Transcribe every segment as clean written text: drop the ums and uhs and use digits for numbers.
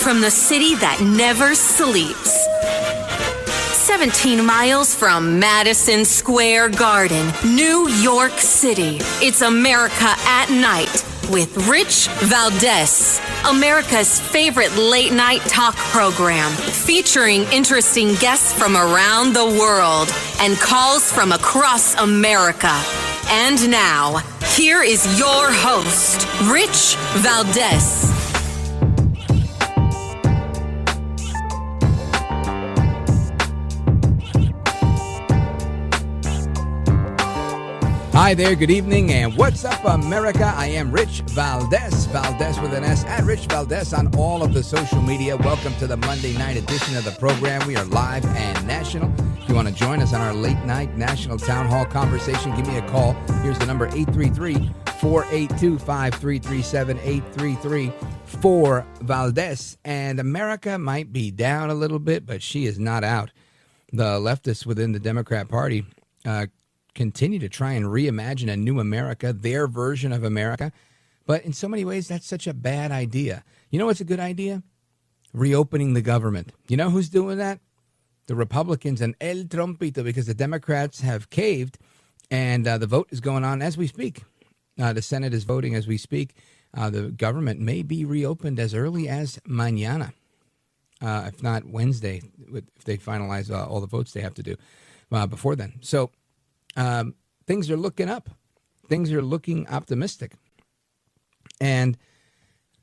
from the city that never sleeps. 17 miles from Madison Square Garden, New York City. It's America at Night with Rich Valdés, America's favorite late-night talk program, featuring interesting guests from around the world and calls from across America. And now, here is your host, Rich Valdés. Hi there, good evening, and what's up, America? I am Rich Valdés, Valdés with an S, at Rich Valdés on all of the social media. Welcome to the Monday night edition of the program. We are live and national. If you want to join us on our late night national town hall conversation, give me a call. Here's the number, 833-482-5337, 833-4-Valdés. And America might be down a little bit, but she is not out. The leftists within the Democrat Party continue to try and reimagine a new America, their version of America. But in so many ways, that's such a bad idea. You know what's a good idea? Reopening the government. You know who's doing that? The Republicans and El Trompito, because the Democrats have caved, and the vote is going on as we speak. The Senate is voting as we speak. The government may be reopened as early as mañana, if not Wednesday, if they finalize all the votes they have to do before then. So things are looking up. Things are looking optimistic. And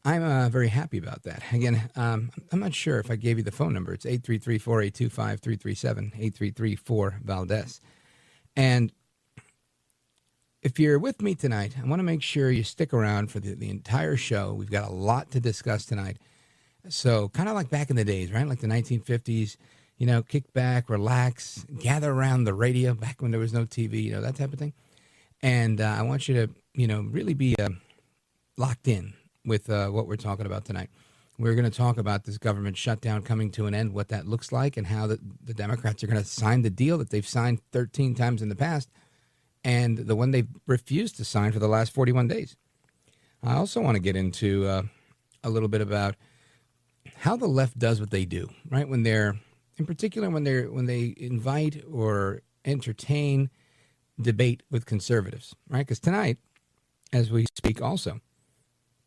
I'm very happy about that. Again, I'm not sure if I gave you the phone number. It's 833-482-5337, 833-4-Valdés. And if you're with me tonight, I want to make sure you stick around for the entire show. We've got a lot to discuss tonight. So kind of like back in the days, right? Like the 1950s. You know, kick back, relax, gather around the radio back when there was no TV, you know, that type of thing. And I want you to, you know, really be locked in with what we're talking about tonight. We're going to talk about this government shutdown coming to an end, what that looks like, and how the Democrats are going to sign the deal that they've signed 13 times in the past, and the one they've refused to sign for the last 41 days. I also want to get into a little bit about how the left does what they do, right? When they're in particular, when they invite or entertain debate with conservatives, right? Because tonight, as we speak also,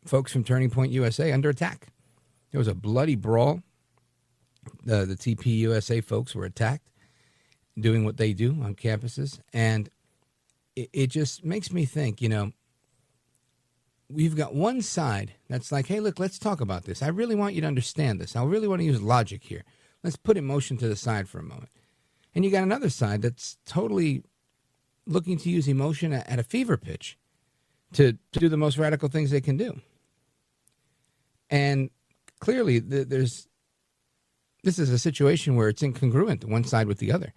folks from Turning Point USA under attack. There was a bloody brawl. The TP USA folks were attacked, doing what they do on campuses. And it just makes me think, you know, we've got one side that's like, hey, look, let's talk about this. I really want you to understand this. I really want to use logic here. Let's put emotion to the side for a moment. And you got another side that's totally looking to use emotion at a fever pitch to do the most radical things they can do. And clearly, this is a situation where it's incongruent, one side with the other.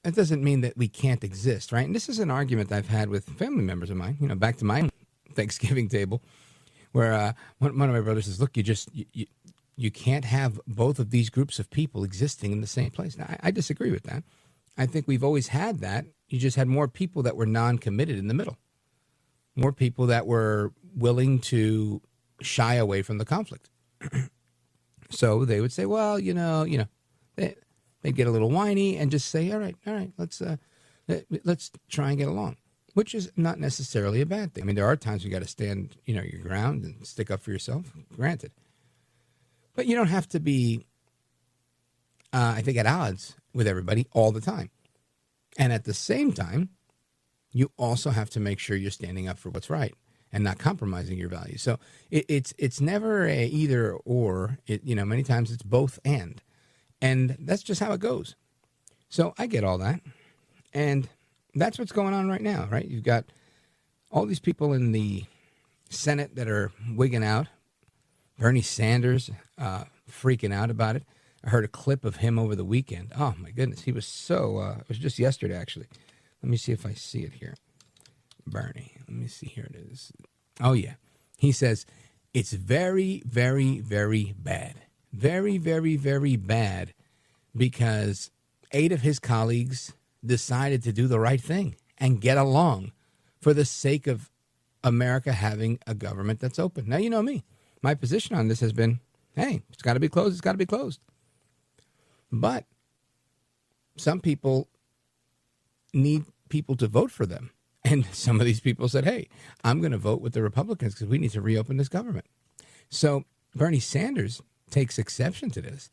That doesn't mean that we can't exist, right? And this is an argument I've had with family members of mine, you know, back to my Thanksgiving table, where one of my brothers says, look, you can't have both of these groups of people existing in the same place. Now, I disagree with that. I think we've always had that. You just had more people that were non-committed in the middle. More people that were willing to shy away from the conflict. So they would say, well, you know, they'd get a little whiny and just say, all right, let's try and get along, which is not necessarily a bad thing. I mean, there are times you got to stand, you know, your ground and stick up for yourself, granted. But you don't have to be, I think, at odds with everybody all the time. And at the same time, you also have to make sure you're standing up for what's right and not compromising your values. So it's never a either or. Many times it's both and. And that's just how it goes. So I get all that. And that's what's going on right now, right? You've got all these people in the Senate that are wigging out. Bernie Sanders freaking out about it. I heard a clip of him over the weekend. Oh, my goodness. He was so, it was just yesterday, actually. Let me see if I see it here. Bernie. Let me see. Here it is. Oh, yeah. He says, it's very, very, very bad. Very, very, very bad because 8 of his colleagues decided to do the right thing and get along for the sake of America having a government that's open. Now, you know me. My position on this has been, Hey, it's got to be closed. It's got to be closed. But some people need people to vote for them. And some of these people said, hey, I'm going to vote with the Republicans because we need to reopen this government. So Bernie Sanders takes exception to this.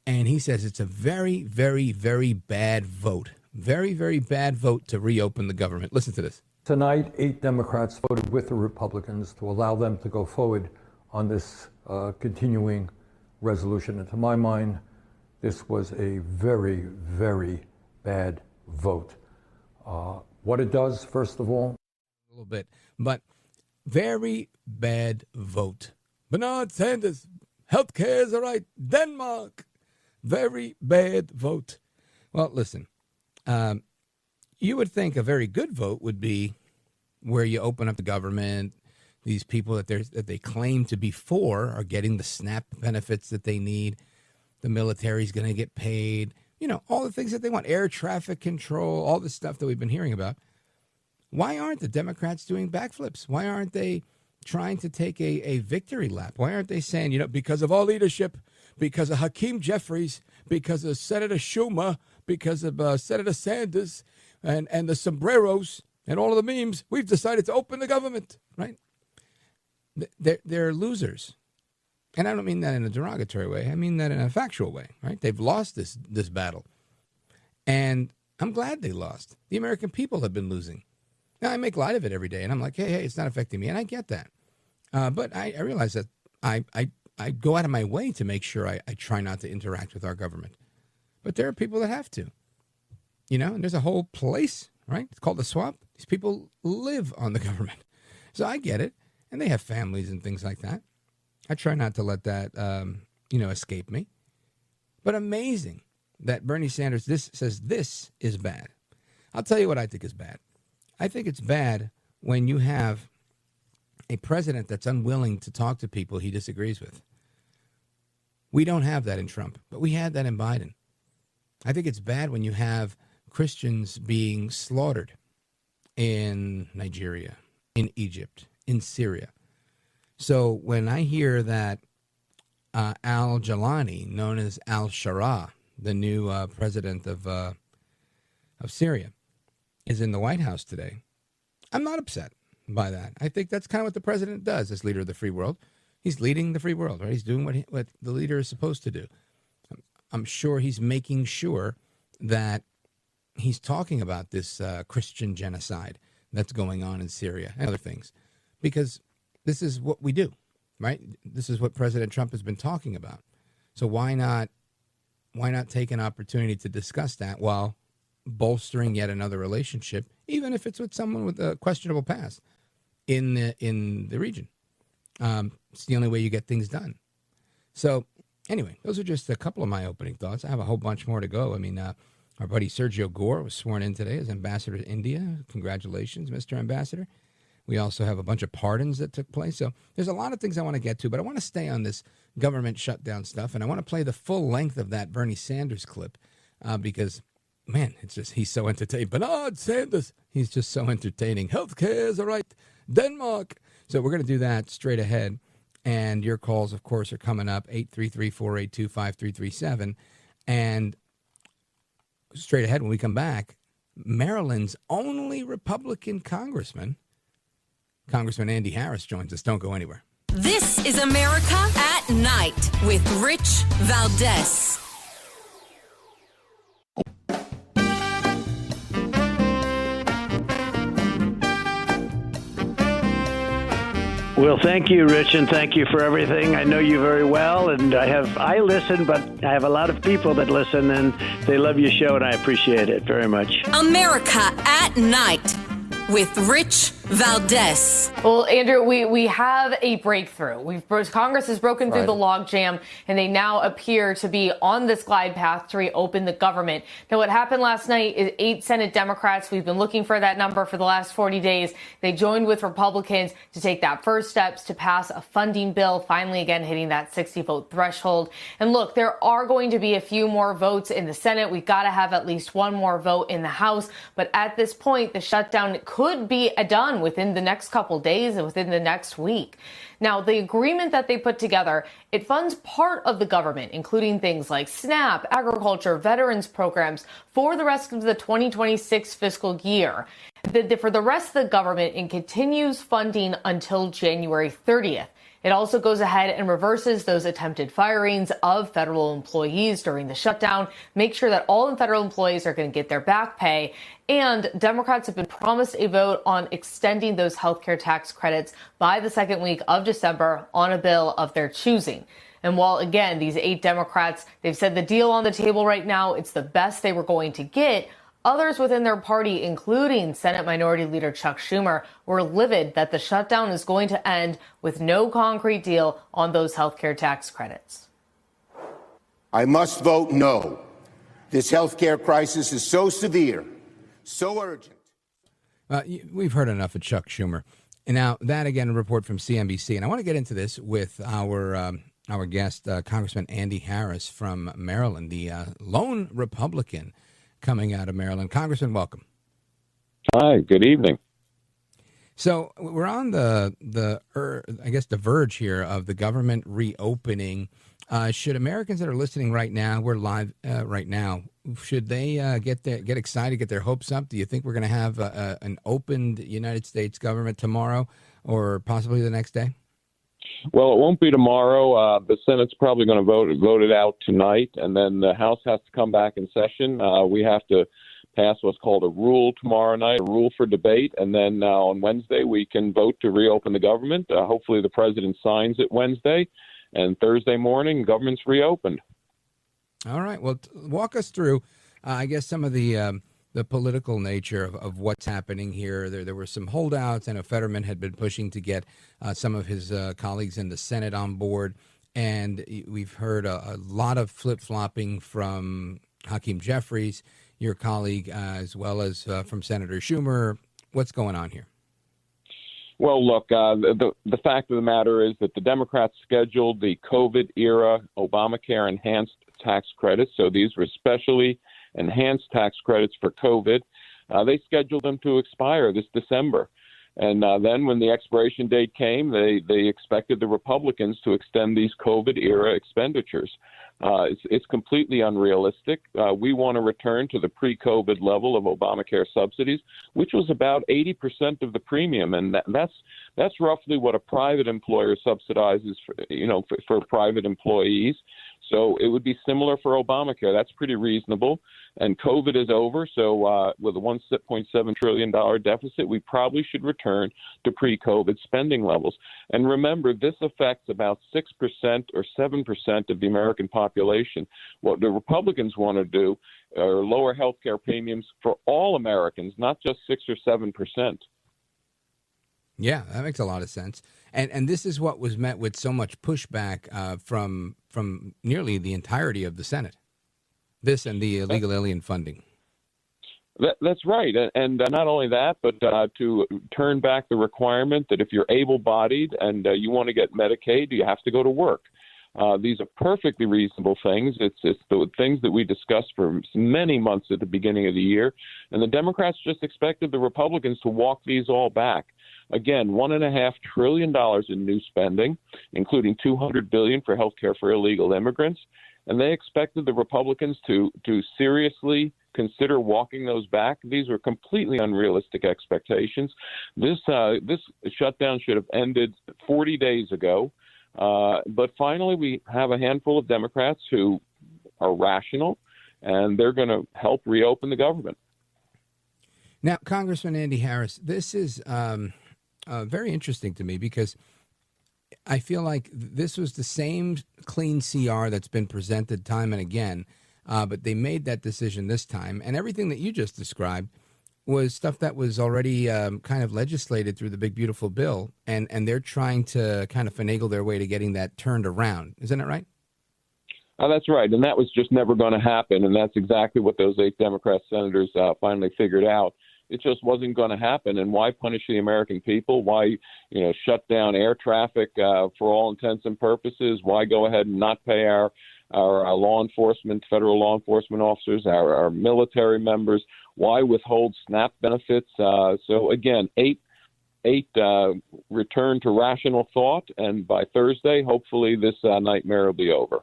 And he says it's a very, very, very bad vote. Very, very bad vote to reopen the government. Listen to this. Tonight, 8 Democrats voted with the Republicans to allow them to go forward on this continuing resolution. And to my mind, this was a very, very bad vote. What it does, first of all, a little bit, but very bad vote. Bernard Sanders, healthcare is a right. Denmark, very bad vote. Well, listen, you would think a very good vote would be where you open up the government. These people that they claim to be for are getting the SNAP benefits that they need. The military's going to get paid. You know, all the things that they want, air traffic control, all the stuff that we've been hearing about. Why aren't the Democrats doing backflips? Why aren't they trying to take a victory lap? Why aren't they saying, you know, because of our leadership, because of Hakeem Jeffries, because of Senator Schumer, because of Senator Sanders and the sombreros and all of the memes, we've decided to open the government, right? They're losers. And I don't mean that in a derogatory way. I mean that in a factual way, right? They've lost this battle. And I'm glad they lost. The American people have been losing. Now, I make light of it every day, and I'm like, hey, it's not affecting me, and I get that. But I realize that I go out of my way to make sure I try not to interact with our government. But there are people that have to. You know, and there's a whole place, right? It's called the swamp. These people live on the government. So I get it, and they have families and things like that. I try not to let that, escape me. But amazing that Bernie Sanders says this is bad. I'll tell you what I think is bad. I think it's bad when you have a president that's unwilling to talk to people he disagrees with. We don't have that in Trump, but we had that in Biden. I think it's bad when you have Christians being slaughtered in Nigeria, in Egypt, in Syria. So when I hear that al-Jalani, known as al-Shara, the new president of Syria, is in the White House today, I'm not upset by that. I think that's kind of what the president does as leader of the free world. He's leading the free world, right? He's doing what the leader is supposed to do. I'm sure he's making sure that he's talking about this Christian genocide that's going on in Syria and other things, because this is what we do, right? This is what President Trump has been talking about. So why not take an opportunity to discuss that while bolstering yet another relationship, even if it's with someone with a questionable past in the region? It's the only way you get things done. So anyway, those are just a couple of my opening thoughts. I have a whole bunch more to go. I mean, our buddy Sergio Gore was sworn in today as ambassador to India. Congratulations, Mr. Ambassador. We also have a bunch of pardons that took place. So there's a lot of things I want to get to, but I want to stay on this government shutdown stuff, and I want to play the full length of that Bernie Sanders clip because, man, he's so entertaining. Bernard Sanders, he's just so entertaining. Healthcare is a right. Denmark. So we're going to do that straight ahead. And your calls, of course, are coming up, 833-482-5337. And straight ahead when we come back, Maryland's only Republican Congressman Andy Harris joins us. Don't go anywhere. This is America at Night with Rich Valdés. Well, thank you, Rich, and thank you for everything. I know you very well, and I listen, but I have a lot of people that listen, and they love your show, and I appreciate it very much. America at Night with Rich Valdés. Well, Andrew, we have a breakthrough. Congress has broken through the logjam, and they now appear to be on this glide path to reopen the government. Now, what happened last night is 8 Senate Democrats, we've been looking for that number for the last 40 days. They joined with Republicans to take that first steps to pass a funding bill, finally again hitting that 60-vote threshold. And look, there are going to be a few more votes in the Senate. We've got to have at least one more vote in the House. But at this point, the shutdown could be done done within the next couple days and within the next week. Now, the agreement that they put together, it funds part of the government, including things like SNAP, agriculture, veterans programs for the rest of the 2026 fiscal year. For the rest of the government, it continues funding until January 30th. It also goes ahead and reverses those attempted firings of federal employees during the shutdown, make sure that all federal employees are going to get their back pay. And Democrats have been promised a vote on extending those healthcare tax credits by the second week of December on a bill of their choosing. And while, again, these 8 Democrats, they've said the deal on the table right now, it's the best they were going to get, others within their party, including Senate Minority Leader Chuck Schumer, were livid that the shutdown is going to end with no concrete deal on those healthcare tax credits. I must vote no. This healthcare crisis is so severe, so urgent. We've heard enough of Chuck Schumer. And now that, again, a report from CNBC. And I want to get into this with our guest, Congressman Andy Harris from Maryland, the lone Republican coming out of Maryland. Congressman, welcome. Hi, good evening. So we're on the verge here of the government reopening. Should Americans that are listening right now, we're live right now, should they get excited, get their hopes up? Do you think we're going to have an opened United States government tomorrow or possibly the next day? Well, it won't be tomorrow. The Senate's probably going to vote it out tonight, and then the House has to come back in session. We have to pass what's called a rule tomorrow night, a rule for debate, and then on Wednesday we can vote to reopen the government. Hopefully the president signs it Wednesday, and Thursday morning, government's reopened. All right. Well, walk us through, I guess, some of the political nature of what's happening here. There were some holdouts. I know Fetterman had been pushing to get some of his colleagues in the Senate on board. And we've heard a lot of flip-flopping from Hakeem Jeffries, your colleague, as well as from Senator Schumer. What's going on here? Well, look, the fact of the matter is that the Democrats scheduled the COVID-era Obamacare enhanced tax credits. So these were specially enhanced tax credits for COVID. They scheduled them to expire this December. And then when the expiration date came, they expected the Republicans to extend these COVID-era expenditures. It's completely unrealistic. We want to return to the pre-COVID level of Obamacare subsidies, which was about 80% of the premium, and that's roughly what a private employer subsidizes for private employees. So it would be similar for Obamacare. That's pretty reasonable. And COVID is over. So with a $1.7 trillion deficit, we probably should return to pre-COVID spending levels. And remember, this affects about 6% or 7% of the American population. What the Republicans want to do are lower health care premiums for all Americans, not just 6 or 7%. Yeah, that makes a lot of sense. And this is what was met with so much pushback from nearly the entirety of the Senate. This and the illegal alien funding. That's right. And not only that, but to turn back the requirement that if you're able-bodied and you want to get Medicaid, you have to go to work. These are perfectly reasonable things. It's the things that we discussed for many months at the beginning of the year. And the Democrats just expected the Republicans to walk these all back. Again, $1.5 trillion in new spending, including $200 billion for health care for illegal immigrants. And they expected the Republicans to seriously consider walking those back. These were completely unrealistic expectations. This shutdown should have ended 40 days ago. But finally, we have a handful of Democrats who are rational, and they're going to help reopen the government. Now, Congressman Andy Harris, this is very interesting to me because I feel like this was the same clean CR that's been presented time and again, but they made that decision this time. And everything that you just described was stuff that was already kind of legislated through the big, beautiful bill. And they're trying to kind of finagle their way to getting that turned around. Isn't that right? That's right. And that was just never going to happen. And that's exactly what those 8 Democrat senators finally figured out. It just wasn't going to happen. And why punish the American people? Why, shut down air traffic for all intents and purposes? Why go ahead and not pay our law enforcement, federal law enforcement officers, our military members? Why withhold SNAP benefits? So again, 8 8 return to rational thought, and by Thursday, hopefully, this nightmare will be over.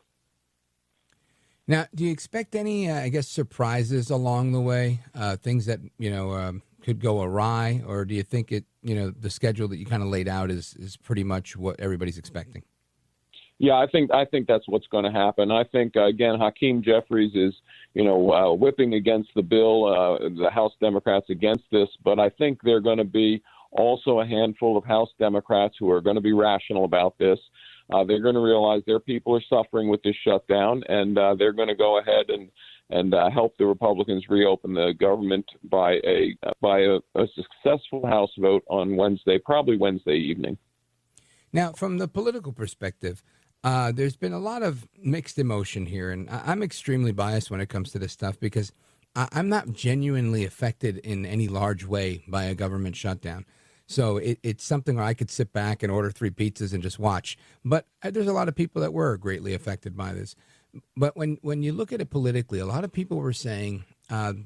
Now, do you expect any, surprises along the way, things that, could go awry, or do you think the schedule that you kind of laid out is pretty much what everybody's expecting? Yeah, I think that's what's going to happen. I think, again, Hakeem Jeffries is, whipping against the bill, the House Democrats against this, but I think there are going to be also a handful of House Democrats who are going to be rational about this. They're going to realize their people are suffering with this shutdown, and they're going to go ahead and help the Republicans reopen the government by a successful House vote on Wednesday, probably Wednesday evening. Now, from the political perspective, there's been a lot of mixed emotion here, and I'm extremely biased when it comes to this stuff because I'm not genuinely affected in any large way by a government shutdown. So it's something where I could sit back and order 3 pizzas and just watch. But there's a lot of people that were greatly affected by this. But when you look at it politically, a lot of people were saying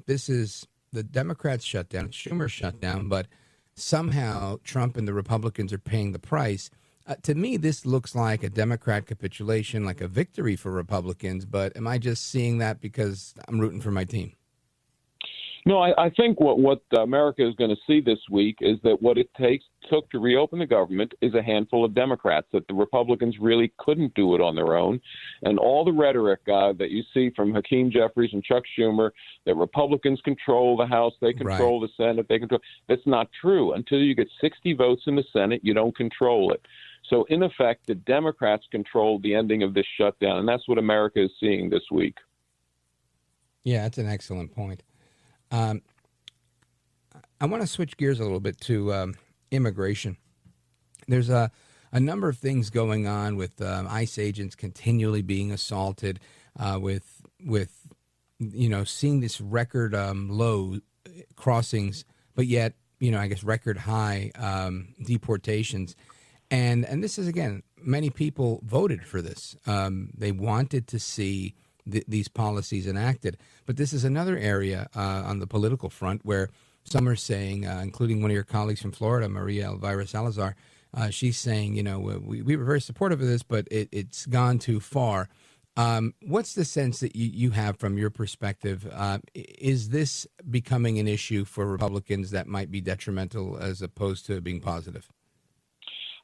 this is the Democrats' shutdown, Schumer's shutdown, but somehow Trump and the Republicans are paying the price. To me, this looks like a Democrat capitulation, like a victory for Republicans. But am I just seeing that because I'm rooting for my team? No, I think what America is going to see this week is that what it took to reopen the government is a handful of Democrats, that the Republicans really couldn't do it on their own. And all the rhetoric that you see from Hakeem Jeffries and Chuck Schumer, that Republicans control the House, they control the Senate, that's not true. Until you get 60 votes in the Senate, you don't control it. So, in effect, the Democrats control the ending of this shutdown, and that's what America is seeing this week. Yeah, that's an excellent point. I want to switch gears a little bit to immigration. There's a number of things going on with ICE agents continually being assaulted, with seeing this record low crossings, but yet record high deportations, and this is, again, many people voted for this. They wanted to see these policies enacted. But this is another area on the political front where some are saying, including one of your colleagues from Florida, Maria Elvira Salazar, she's saying, we were very supportive of this, but it's gone too far. What's the sense that you have from your perspective? Is this becoming an issue for Republicans that might be detrimental as opposed to being positive?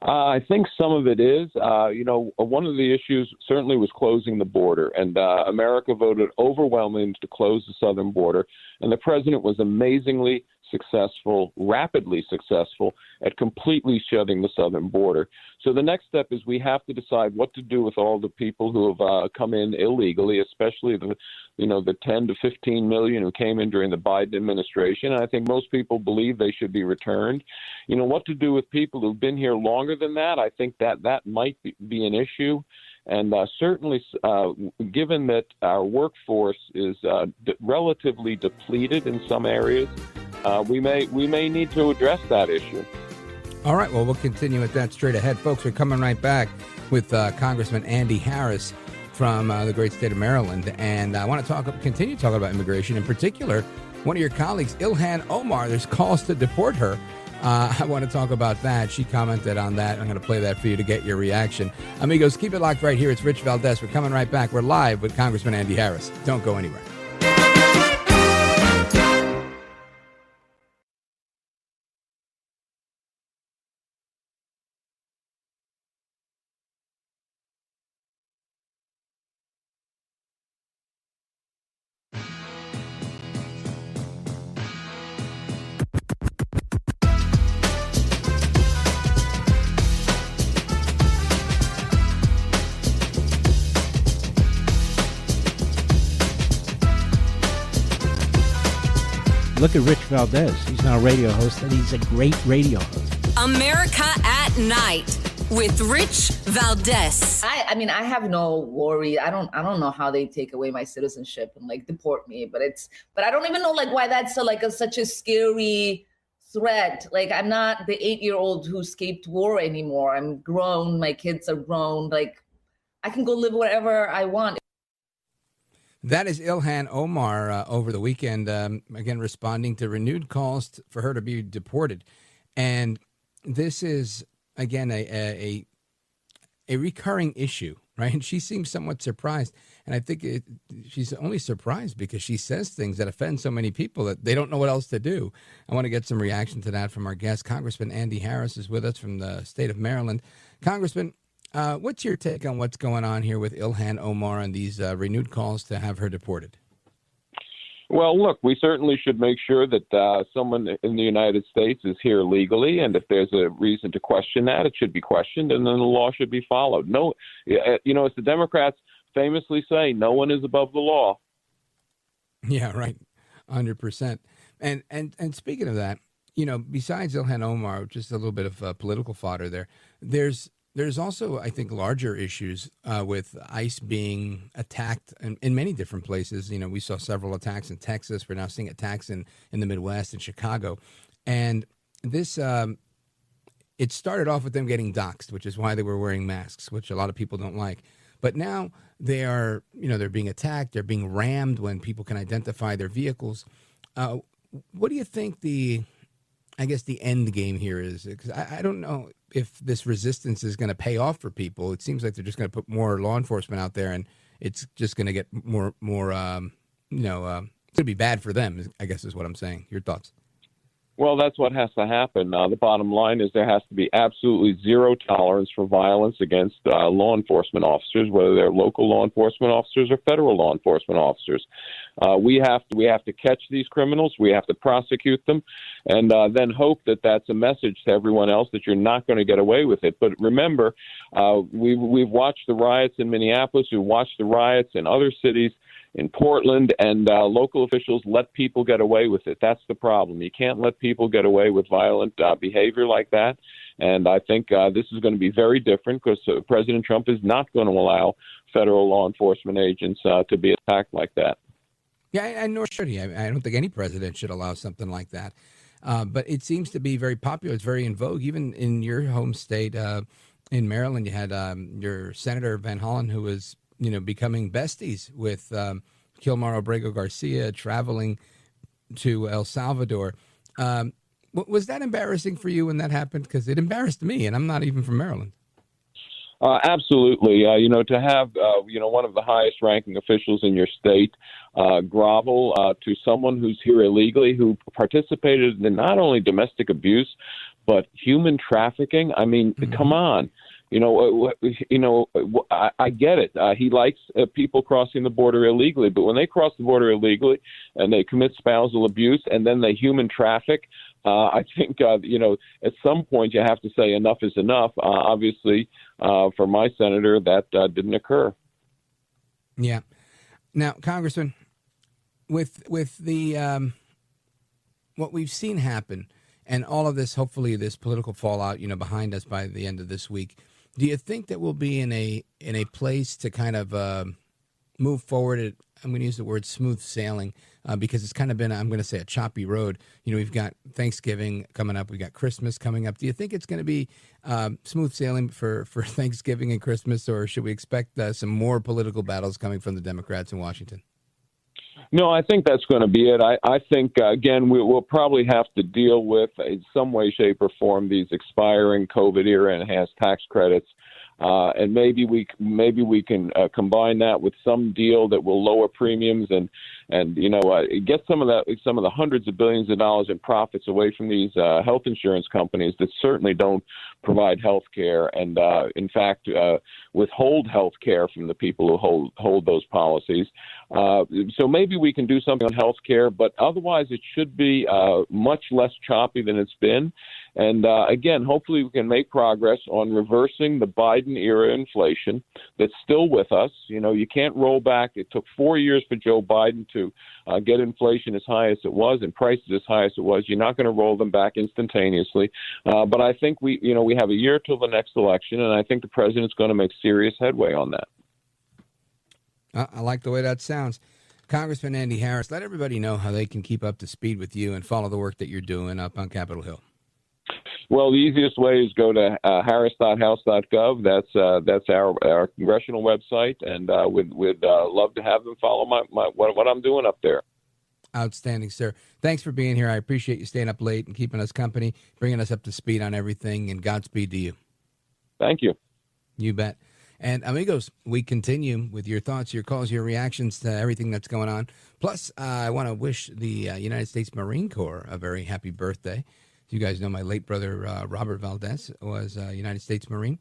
I think some of it is. One of the issues certainly was closing the border, and America voted overwhelmingly to close the southern border, and the president was amazingly successful, rapidly successful, at completely shutting the southern border. So the next step is we have to decide what to do with all the people who have come in illegally, especially the 10 to 15 million who came in during the Biden administration. And I think most people believe they should be returned. What to do with people who've been here longer than that, I think that might be an issue. And certainly, given that our workforce is relatively depleted in some areas, we may need to address that issue. All right. Well, we'll continue with that straight ahead. Folks, we're coming right back with Congressman Andy Harris from the great state of Maryland. And I want to continue talking about immigration. In particular, one of your colleagues, Ilhan Omar, there's calls to deport her. I want to talk about that. She commented on that. I'm going to play that for you to get your reaction. Amigos, keep it locked right here. It's Rich Valdés. We're coming right back. We're live with Congressman Andy Harris. Don't go anywhere. Look at Rich Valdés. He's not a radio host, and he's a great radio host. America at Night with Rich Valdés. I mean, I have no worry. I don't know how they take away my citizenship and deport me, but I don't even know why that's such a scary threat. I'm not the 8-year-old who escaped war anymore. I'm grown. My kids are grown. I can go live wherever I want. That is Ilhan Omar over the weekend, again, responding to renewed calls for her to be deported. And this is, again, a recurring issue, right? And she seems somewhat surprised. And I think she's only surprised because she says things that offend so many people that they don't know what else to do. I want to get some reaction to that from our guest. Congressman Andy Harris is with us from the state of Maryland. Congressman, what's your take on what's going on here with Ilhan Omar and these renewed calls to have her deported? Well, look, we certainly should make sure that someone in the United States is here legally, and if there's a reason to question that, it should be questioned, and then the law should be followed. No, as the Democrats famously say, no one is above the law. Yeah, right, 100%. And speaking of that, besides Ilhan Omar, just a little bit of political fodder there, there's also, I think, larger issues with ICE being attacked in many different places. We saw several attacks in Texas. We're now seeing attacks in the Midwest and Chicago. And this, it started off with them getting doxxed, which is why they were wearing masks, which a lot of people don't like. But now they are, they're being attacked. They're being rammed when people can identify their vehicles. What do you think the end game here is? Because I don't know if this resistance is going to pay off for people. It seems like they're just going to put more law enforcement out there, and it's just going to get more. It's going to be bad for them, I guess is what I'm saying. Your thoughts? Well, that's what has to happen. The bottom line is there has to be absolutely zero tolerance for violence against law enforcement officers, whether they're local law enforcement officers or federal law enforcement officers. We have to catch these criminals. We have to prosecute them, and then hope that that's a message to everyone else that you're not going to get away with it. But remember, we've watched the riots in Minneapolis. We've watched the riots in other cities. In Portland, and local officials let people get away with it. That's the problem. You can't let people get away with violent behavior like that. And I think this is going to be very different because President Trump is not going to allow federal law enforcement agents to be attacked like that. Yeah, and nor should he. I don't think any president should allow something like that. But it seems to be very popular. It's very in vogue. Even in your home state, in Maryland, you had your Senator Van Hollen, who was becoming besties with Kilmar Obrego Garcia, traveling to El Salvador. Was that embarrassing for you when that happened? Because it embarrassed me, and I'm not even from Maryland. Absolutely. To have, one of the highest ranking officials in your state grovel to someone who's here illegally, who participated in not only domestic abuse, but human trafficking. I mean, come on. I get it. He likes people crossing the border illegally, but when they cross the border illegally and they commit spousal abuse and then they human traffic, I think, at some point you have to say enough is enough. Obviously, for my senator, that didn't occur. Yeah. Now, Congressman, with the what we've seen happen and all of this, hopefully this political fallout, behind us by the end of this week, do you think that we'll be in a place to kind of move forward? I'm going to use the word smooth sailing because it's kind of been, I'm going to say, a choppy road. We've got Thanksgiving coming up. We've got Christmas coming up. Do you think it's going to be smooth sailing for Thanksgiving and Christmas, or should we expect some more political battles coming from the Democrats in Washington? No, I think that's going to be it. I think, again, we'll probably have to deal with, in some way, shape, or form, these expiring COVID-era enhanced tax credits. And maybe we can combine that with some deal that will lower premiums and get some of the hundreds of billions of dollars in profits away from these health insurance companies that certainly don't provide health care and in fact withhold health care from the people who hold those policies. So maybe we can do something on health care, but otherwise it should be much less choppy than it's been. And again, hopefully we can make progress on reversing the Biden-era inflation that's still with us. You can't roll back. It took 4 years for Joe Biden to get inflation as high as it was and prices as high as it was. You're not going to roll them back instantaneously. But I think we have a year till the next election, and I think the president's going to make serious headway on that. I like the way that sounds. Congressman Andy Harris, let everybody know how they can keep up to speed with you and follow the work that you're doing up on Capitol Hill. Well, the easiest way is go to harris.house.gov. That's our congressional website, and we'd love to have them follow what I'm doing up there. Outstanding, sir. Thanks for being here. I appreciate you staying up late and keeping us company, bringing us up to speed on everything, and Godspeed to you. Thank you. You bet. And amigos, we continue with your thoughts, your calls, your reactions to everything that's going on. Plus, I want to wish the United States Marine Corps a very happy birthday. You guys know my late brother, Robert Valdés, was a United States Marine.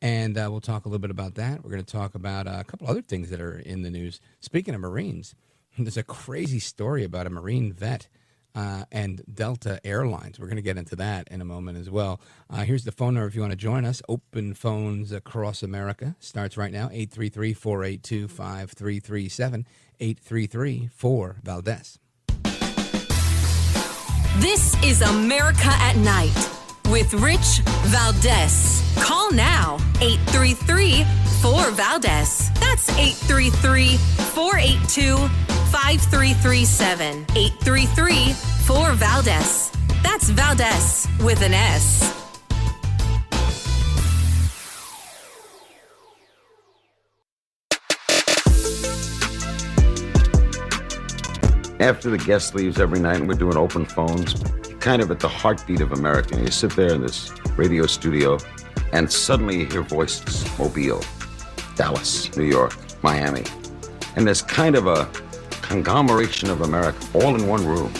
And we'll talk a little bit about that. We're going to talk about a couple other things that are in the news. Speaking of Marines, there's a crazy story about a Marine vet and Delta Airlines. We're going to get into that in a moment as well. Here's the phone number if you want to join us. Open phones across America. Starts right now, 833-482-5337, 833-4-VALDEZ. This is America at Night with Rich Valdés. Call now, 833-4-VALDEZ. That's 833-482-5337. 833-4-VALDEZ. That's Valdés with an S. After the guest leaves every night and we're doing open phones, kind of at the heartbeat of America. You sit there in this radio studio and suddenly you hear voices. Mobile, Dallas, New York, Miami. And there's kind of a conglomeration of America all in one room.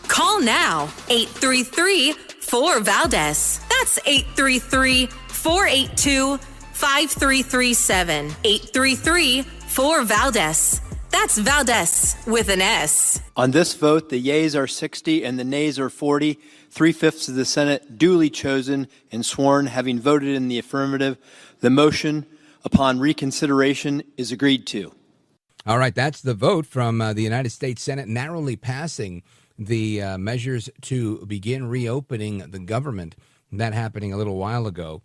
Call now, 833-4-VALDEZ. That's 833-482-5337. 833-4-VALDEZ. That's Valdés with an S. On this vote, the yeas are 60 and the nays are 40. 3/5 of the Senate duly chosen and sworn, having voted in the affirmative. The motion upon reconsideration is agreed to. All right, that's the vote from the United States Senate narrowly passing the measures to begin reopening the government. That happening a little while ago.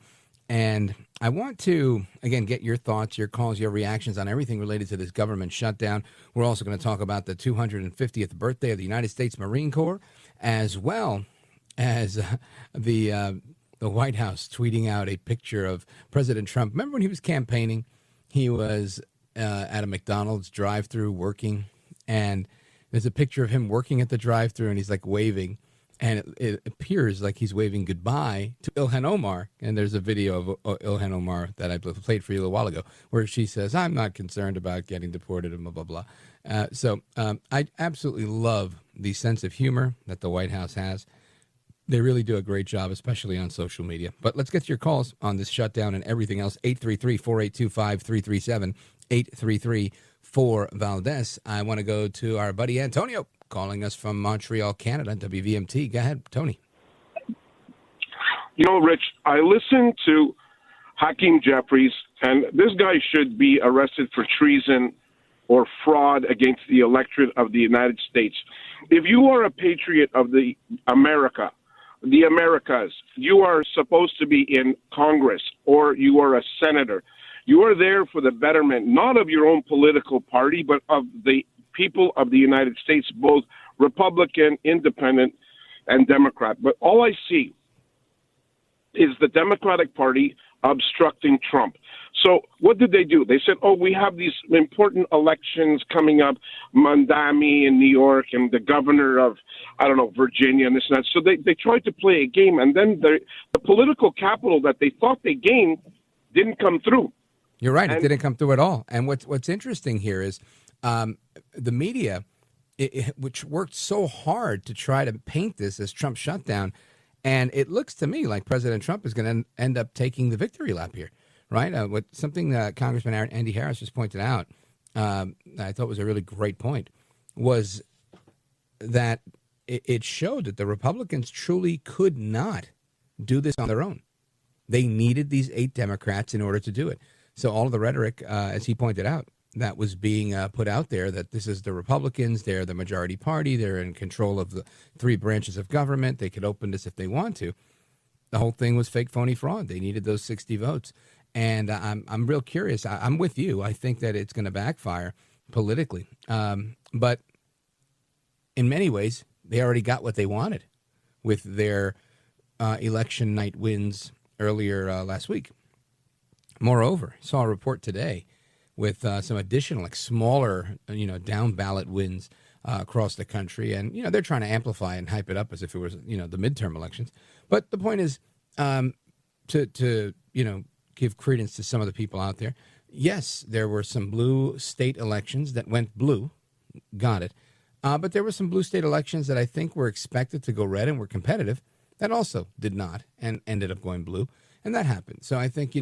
And I want to, again, get your thoughts, your calls, your reactions on everything related to this government shutdown. We're also going to talk about the 250th birthday of the United States Marine Corps, as well as the White House tweeting out a picture of President Trump. Remember when he was campaigning? He was at a McDonald's drive-thru working, and there's a picture of him working at the drive-thru, and he's like waving. And it appears like he's waving goodbye to Ilhan Omar. And there's a video of Ilhan Omar that I played for you a little while ago where she says, I'm not concerned about getting deported and blah, blah, blah. So I absolutely love the sense of humor that the White House has. They really do a great job, especially on social media. But let's get to your calls on this shutdown and everything else. 833-482-5337, 833-4-VALDEZ. I want to go to our buddy Antonio, calling us from Montreal, Canada, WVMT. Go ahead, Tony. You know, Rich, I listened to Hakeem Jeffries, and this guy should be arrested for treason or fraud against the electorate of the United States. If you are a patriot of the Americas, you are supposed to be in Congress or you are a senator. You are there for the betterment, not of your own political party, but of the people of the United States, both Republican, Independent, and Democrat. But all I see is the Democratic Party obstructing Trump. So what did they do? They said, we have these important elections coming up, Mandami in New York and the governor of, Virginia and this and that. So they tried to play a game, and then the political capital that they thought they gained didn't come through. You're right. It didn't come through at all. And what's interesting here is the media, which worked so hard to try to paint this as Trump shutdown, and it looks to me like President Trump is going to end up taking the victory lap here, right? Something that Congressman Andy Harris just pointed out, I thought was a really great point, was that it showed that the Republicans truly could not do this on their own. They needed these 8 Democrats in order to do it. So all of the rhetoric, as he pointed out, that was being put out there, that this is the Republicans, they're the majority party, they're in control of the 3 branches of government, they could open this if they want to. The whole thing was fake, phony fraud. They needed those 60 votes. And I'm real curious. I'm with you. I think that it's going to backfire politically. But in many ways, they already got what they wanted with their election night wins earlier last week. Moreover, I saw a report today with some additional, like smaller, down ballot wins across the country. And, they're trying to amplify and hype it up as if it was, the midterm elections. But the point is to give credence to some of the people out there. Yes, there were some blue state elections that went blue. Got it. But there were some blue state elections that I think were expected to go red and were competitive that also did not and ended up going blue. And that happened. So I think,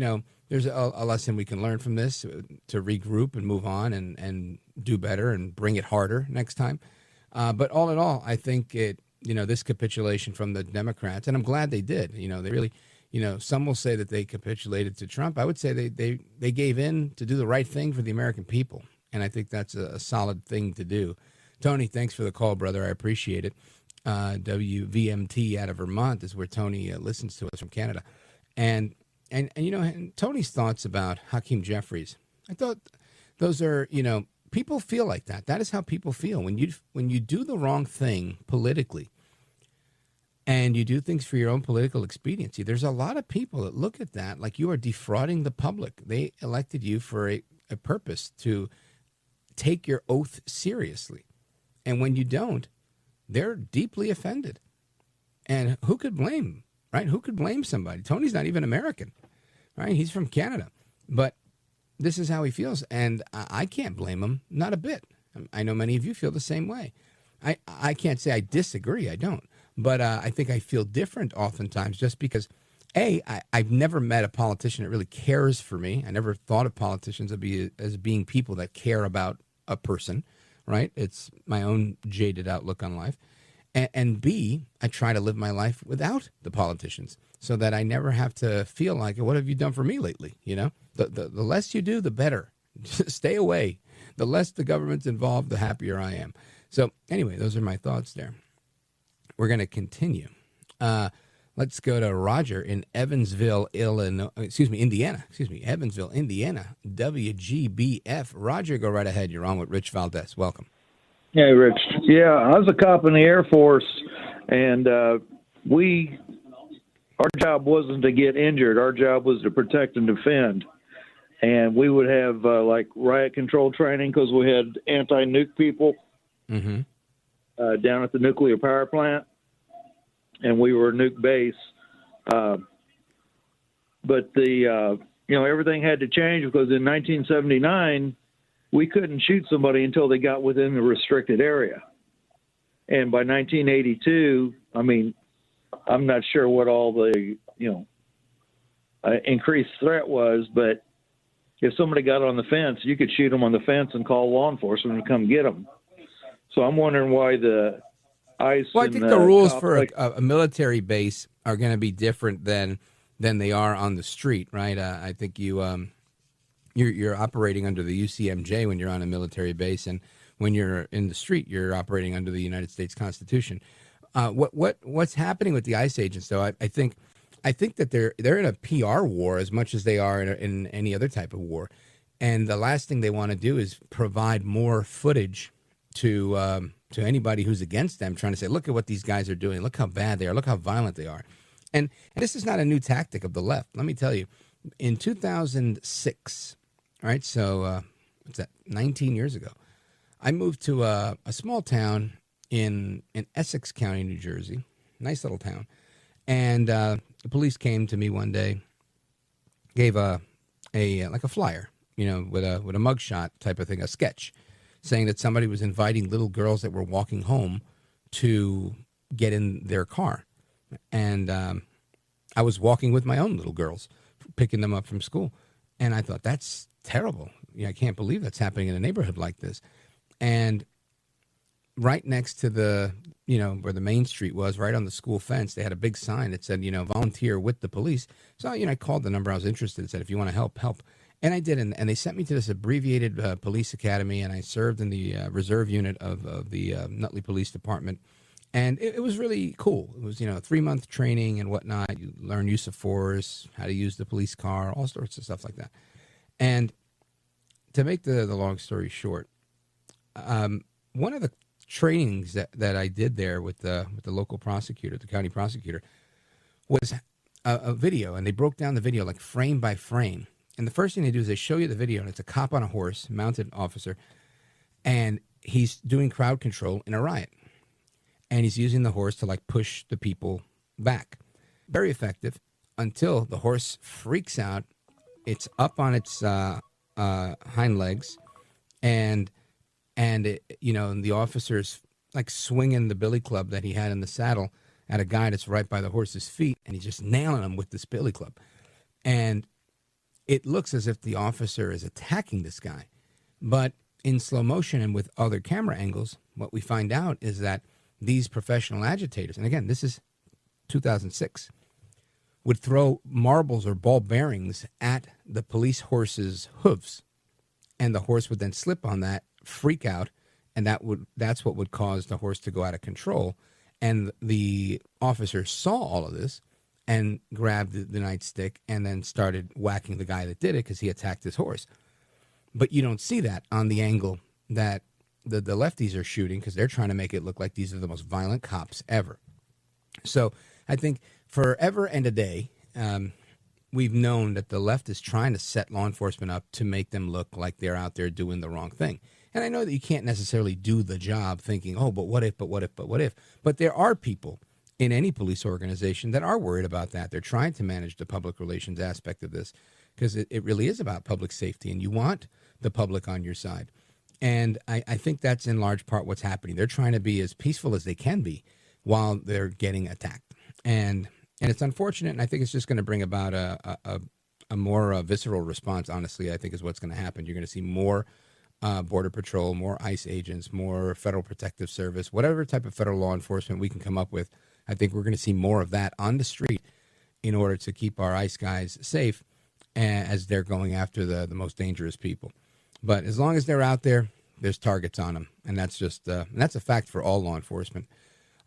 there's a lesson we can learn from this to regroup and move on and do better and bring it harder next time. But all in all, I think this capitulation from the Democrats, and I'm glad they did. They really, some will say that they capitulated to Trump. I would say they gave in to do the right thing for the American people. And I think that's a solid thing to do. Tony, thanks for the call, brother. I appreciate it. WVMT out of Vermont is where Tony listens to us from Canada. And Tony's thoughts about Hakeem Jeffries, I thought those are, people feel like that. That is how people feel. When you do the wrong thing politically and you do things for your own political expediency, there's a lot of people that look at that like you are defrauding the public. They elected you for a purpose to take your oath seriously. And when you don't, they're deeply offended. And who could blame, right? Who could blame somebody? Tony's not even American, right? He's from Canada. But this is how he feels. And I can't blame him, not a bit. I know many of you feel the same way. I can't say I disagree. I don't. But I think I feel different oftentimes just because, I've never met a politician that really cares for me. I never thought of politicians as being people that care about a person, right? It's my own jaded outlook on life. And B, I try to live my life without the politicians so that I never have to feel like, what have you done for me lately? The less you do, the better. Stay away. The less the government's involved, the happier I am. So anyway, those are my thoughts there. We're going to continue. Let's go to Roger in Evansville, Indiana. Evansville, Indiana. WGBF. Roger, go right ahead. You're on with Rich Valdés. Welcome. Hey, Rich. Yeah, I was a cop in the Air Force, and our job wasn't to get injured. Our job was to protect and defend. And we would have, riot control training because we had anti-nuke people down at the nuclear power plant. And we were a nuke base. But everything had to change because in 1979, we couldn't shoot somebody until they got within the restricted area. And by 1982, I'm not sure what all the, increased threat was, but if somebody got on the fence, you could shoot them on the fence and call law enforcement to come get them. So I'm wondering why the ICE. Well, I think the rules for a military base are going to be different than they are on the street, right? I think you're operating under the UCMJ when you're on a military base, and when you're in the street, you're operating under the United States Constitution. What's happening with the ICE agents, though? I think that they're in a PR war as much as they are in any other type of war, and the last thing they want to do is provide more footage to anybody who's against them, trying to say, look at what these guys are doing. Look how bad they are. Look how violent they are. And this is not a new tactic of the left. Let me tell you, in 2006, right? So what's that? 19 years ago, I moved to a small town in Essex County, New Jersey. Nice little town. And the police came to me one day, gave a flyer, with a mugshot type of thing, a sketch, saying that somebody was inviting little girls that were walking home to get in their car. And I was walking with my own little girls, picking them up from school. And I thought, that's terrible. I can't believe that's happening in a neighborhood like this. And right next to the, where the main street was, right on the school fence, they had a big sign that said, volunteer with the police. So, I called the number. I was interested and said, if you want to help, help. And I did, and they sent me to this abbreviated police academy, and I served in the reserve unit of the Nutley Police Department. And it was really cool. It was, 3-month training and whatnot. You learn use of force, how to use the police car, all sorts of stuff like that. And to make the long story short, one of the trainings that I did there with the local prosecutor, the county prosecutor, was a video, and they broke down the video like frame by frame And the first thing they do is they show you the video, and it's a cop on a horse, mounted officer, and he's doing crowd control in a riot. And he's using the horse to like push the people back. Very effective until the horse freaks out. It's up on its hind legs, and it, and the officer's like swinging the billy club that he had in the saddle at a guy that's right by the horse's feet, and he's just nailing him with this billy club. And it looks as if the officer is attacking this guy. But in slow motion and with other camera angles, what we find out is that these professional agitators, and again, this is 2006, would throw marbles or ball bearings at the police horse's hooves. And the horse would then slip on that, freak out, and that's what would cause the horse to go out of control. And the officer saw all of this and grabbed the nightstick and then started whacking the guy that did it because he attacked his horse. But you don't see that on the angle that the lefties are shooting, because they're trying to make it look like these are the most violent cops ever. So I think forever and a day, we've known that the left is trying to set law enforcement up to make them look like they're out there doing the wrong thing. And I know that you can't necessarily do the job thinking, oh, but what if, but what if, but what if? But there are people in any police organization that are worried about that. They're trying to manage the public relations aspect of this, because it really is about public safety, and you want the public on your side. And I think that's in large part what's happening. They're trying to be as peaceful as they can be while they're getting attacked. And it's unfortunate, and I think it's just going to bring about a more visceral response, honestly, I think is what's going to happen. You're going to see more Border Patrol, more ICE agents, more Federal Protective Service, whatever type of federal law enforcement we can come up with. I think we're going to see more of that on the street in order to keep our ICE guys safe as they're going after the most dangerous people. But as long as they're out there, there's targets on them. And that's just that's a fact for all law enforcement.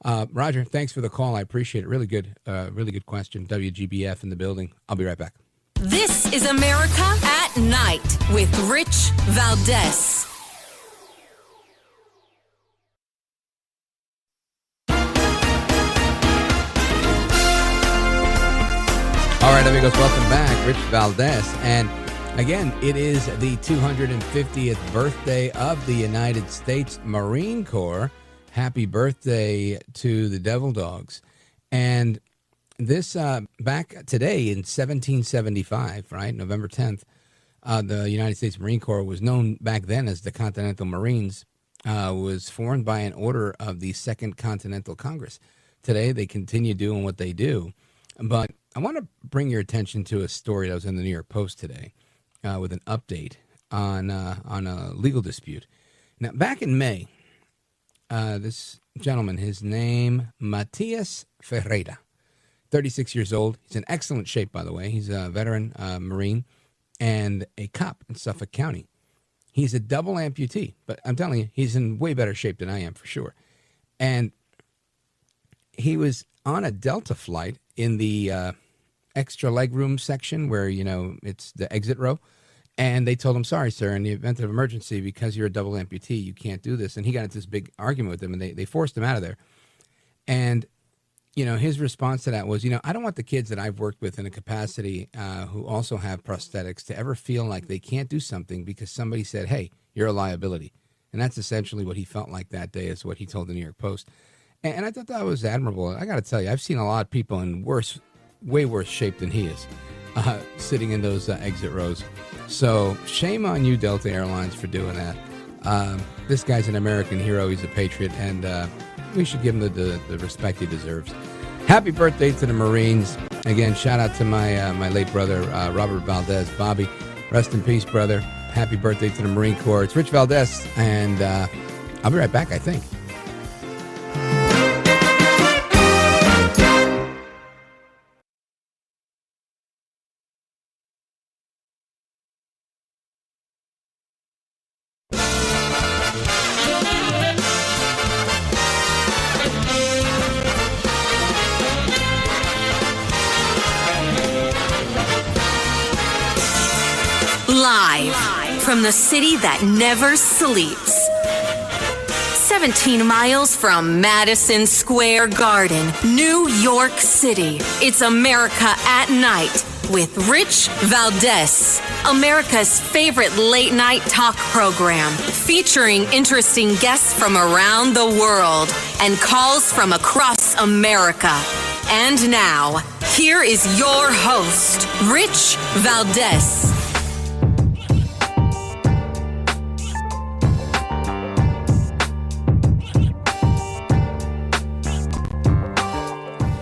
Roger, thanks for the call. I appreciate it. Really good question. WGBF in the building. I'll be right back. This is America at Night with Rich Valdés. All right, amigos, welcome back. Rich Valdés. And again, it is the 250th birthday of the United States Marine Corps. Happy birthday to the Devil Dogs. And this, back today in 1775, right, November 10th, the United States Marine Corps was known back then as the Continental Marines, was formed by an order of the Second Continental Congress. Today, they continue doing what they do. But I want to bring your attention to a story that was in the New York Post today with an update on a legal dispute. Now, back in May, this gentleman, his name, Matias Ferreira, 36 years old. He's in excellent shape, by the way. He's a veteran Marine and a cop in Suffolk County. He's a double amputee, but I'm telling you, he's in way better shape than I am for sure. And he was on a Delta flight in the extra legroom section where, it's the exit row. And they told him, sorry, sir, in the event of emergency, because you're a double amputee, you can't do this. And he got into this big argument with them, and they forced him out of there. And, his response to that was, I don't want the kids that I've worked with in a capacity who also have prosthetics to ever feel like they can't do something because somebody said, hey, you're a liability. And that's essentially what he felt like that day, is what he told the New York Post. And I thought that was admirable. I got to tell you, I've seen a lot of people in way worse shape than he is, sitting in those exit rows. So shame on you, Delta Airlines, for doing that. This guy's an American hero. He's a patriot, and we should give him the respect he deserves. Happy birthday to the Marines. Again, shout out to my late brother, Robert Valdés. Bobby, rest in peace, brother. Happy birthday to the Marine Corps. It's Rich Valdés, and I'll be right back, I think. Live from the city that never sleeps. 17 miles from Madison Square Garden, New York City. It's America at Night with Rich Valdés, America's favorite late-night talk program, featuring interesting guests from around the world and calls from across America. And now, here is your host, Rich Valdés.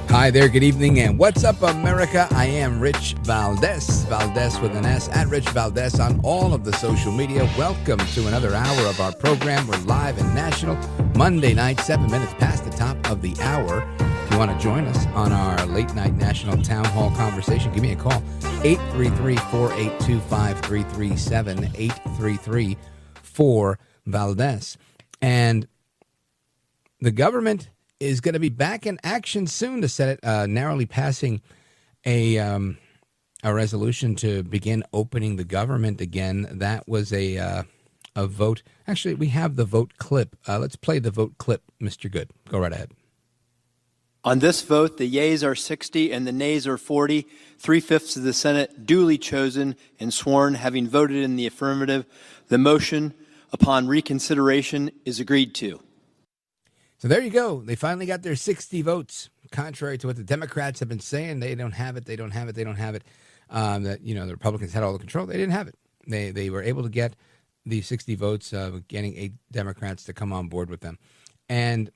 Hi there, good evening, and what's up, America? I am Rich Valdés, Valdés with an S, at Rich Valdés on all of the social media. Welcome to another hour of our program. We're live and national, Monday night, 7 minutes past the top of the hour. If you want to join us on our late night national town hall conversation, give me a call, 833-482-5337, 833-4-Valdés. And the government is going to be back in action soon. The Senate narrowly passing a resolution to begin opening the government again. That was a vote. Actually, we have the vote clip. Let's play the vote clip, Mr. Good. Go right ahead. On this vote, the yeas are 60 and the nays are 40. 3/5 of the Senate duly chosen and sworn, having voted in the affirmative. The motion upon reconsideration is agreed to. So there you go. They finally got their 60 votes, contrary to what the Democrats have been saying. They don't have it. They don't have it. They don't have it. That, you know, the Republicans had all the control. They didn't have it. They were able to get the 60 votes, getting 8 Democrats to come on board with them. And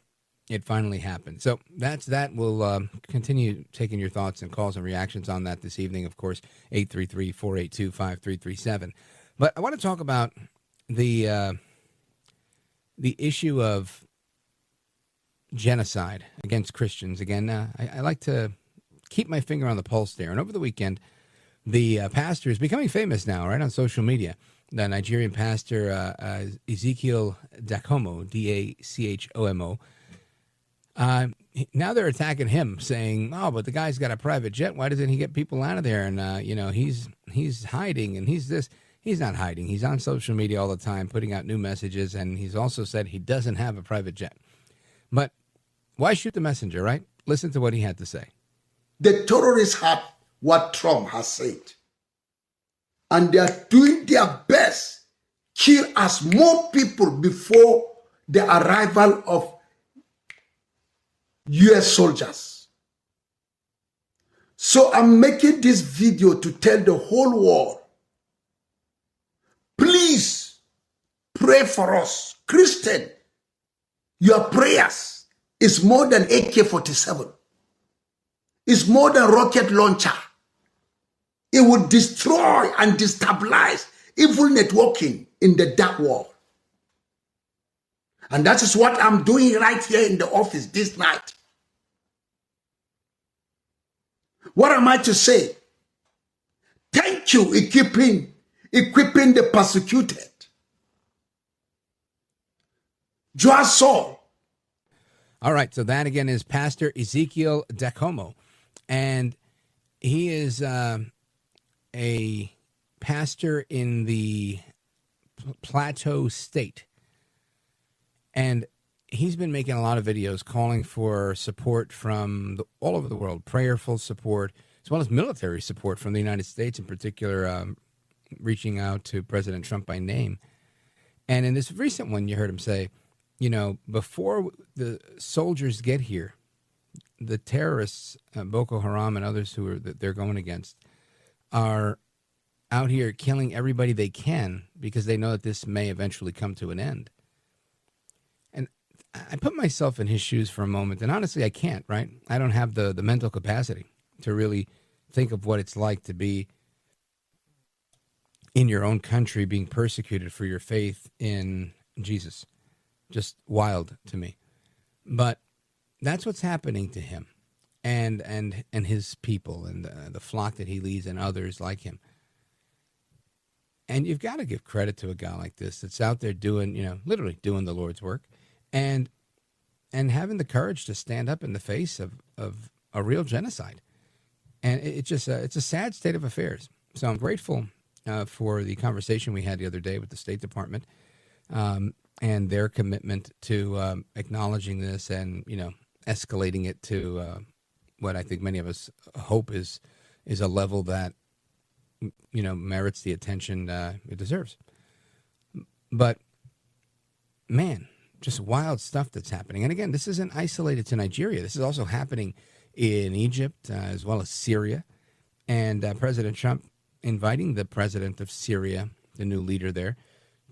it finally happened. So that's that. We'll continue taking your thoughts and calls and reactions on that this evening. Of course, 833-482-5337. But I want to talk about the issue of genocide against Christians. Again, I like to keep my finger on the pulse there. And over the weekend, the pastor is becoming famous now, right, on social media. The Nigerian pastor, Ezekiel Dachomo, Dachomo. Now they're attacking him, saying, "Oh, but the guy's got a private jet. Why doesn't he get people out of there?" And he's hiding, and he's this. He's not hiding. He's on social media all the time, putting out new messages, and he's also said he doesn't have a private jet. But why shoot the messenger, right? Listen to what he had to say. The terrorists had what Trump has said. And they are doing their best kill as more people before the arrival of U.S. soldiers. So I'm making this video to tell the whole world, please pray for us. Christian, your prayers is more than AK-47. It's more than rocket launcher. It would destroy and destabilize evil networking in the dark world. And that is what I'm doing right here in the office this night. What am I to say? Thank you, equipping the persecuted. Joa Saul. All right, so that again is Pastor Ezekiel Dachomo, and he is a pastor in the Plateau State, and he's been making a lot of videos calling for support from all over the world, prayerful support, as well as military support from the United States in particular, reaching out to President Trump by name. And in this recent one, you heard him say, you know, before the soldiers get here, the terrorists, Boko Haram and others that they're going against, are out here killing everybody they can because they know that this may eventually come to an end. And I put myself in his shoes for a moment, and honestly, I can't, right? I don't have the mental capacity to really think of what it's like to be in your own country being persecuted for your faith in Jesus. Just wild to me. But that's what's happening to him and his people and the flock that he leads and others like him. And you've got to give credit to a guy like this that's out there doing, literally doing the Lord's work and having the courage to stand up in the face of a real genocide. And it's a sad state of affairs. So I'm grateful for the conversation we had the other day with the State Department. And their commitment to acknowledging this and, escalating it to what I think many of us hope is is a level that, merits the attention it deserves. But, man, just wild stuff that's happening. And again, this isn't isolated to Nigeria. This is also happening in Egypt as well as Syria. And President Trump inviting the president of Syria, the new leader there,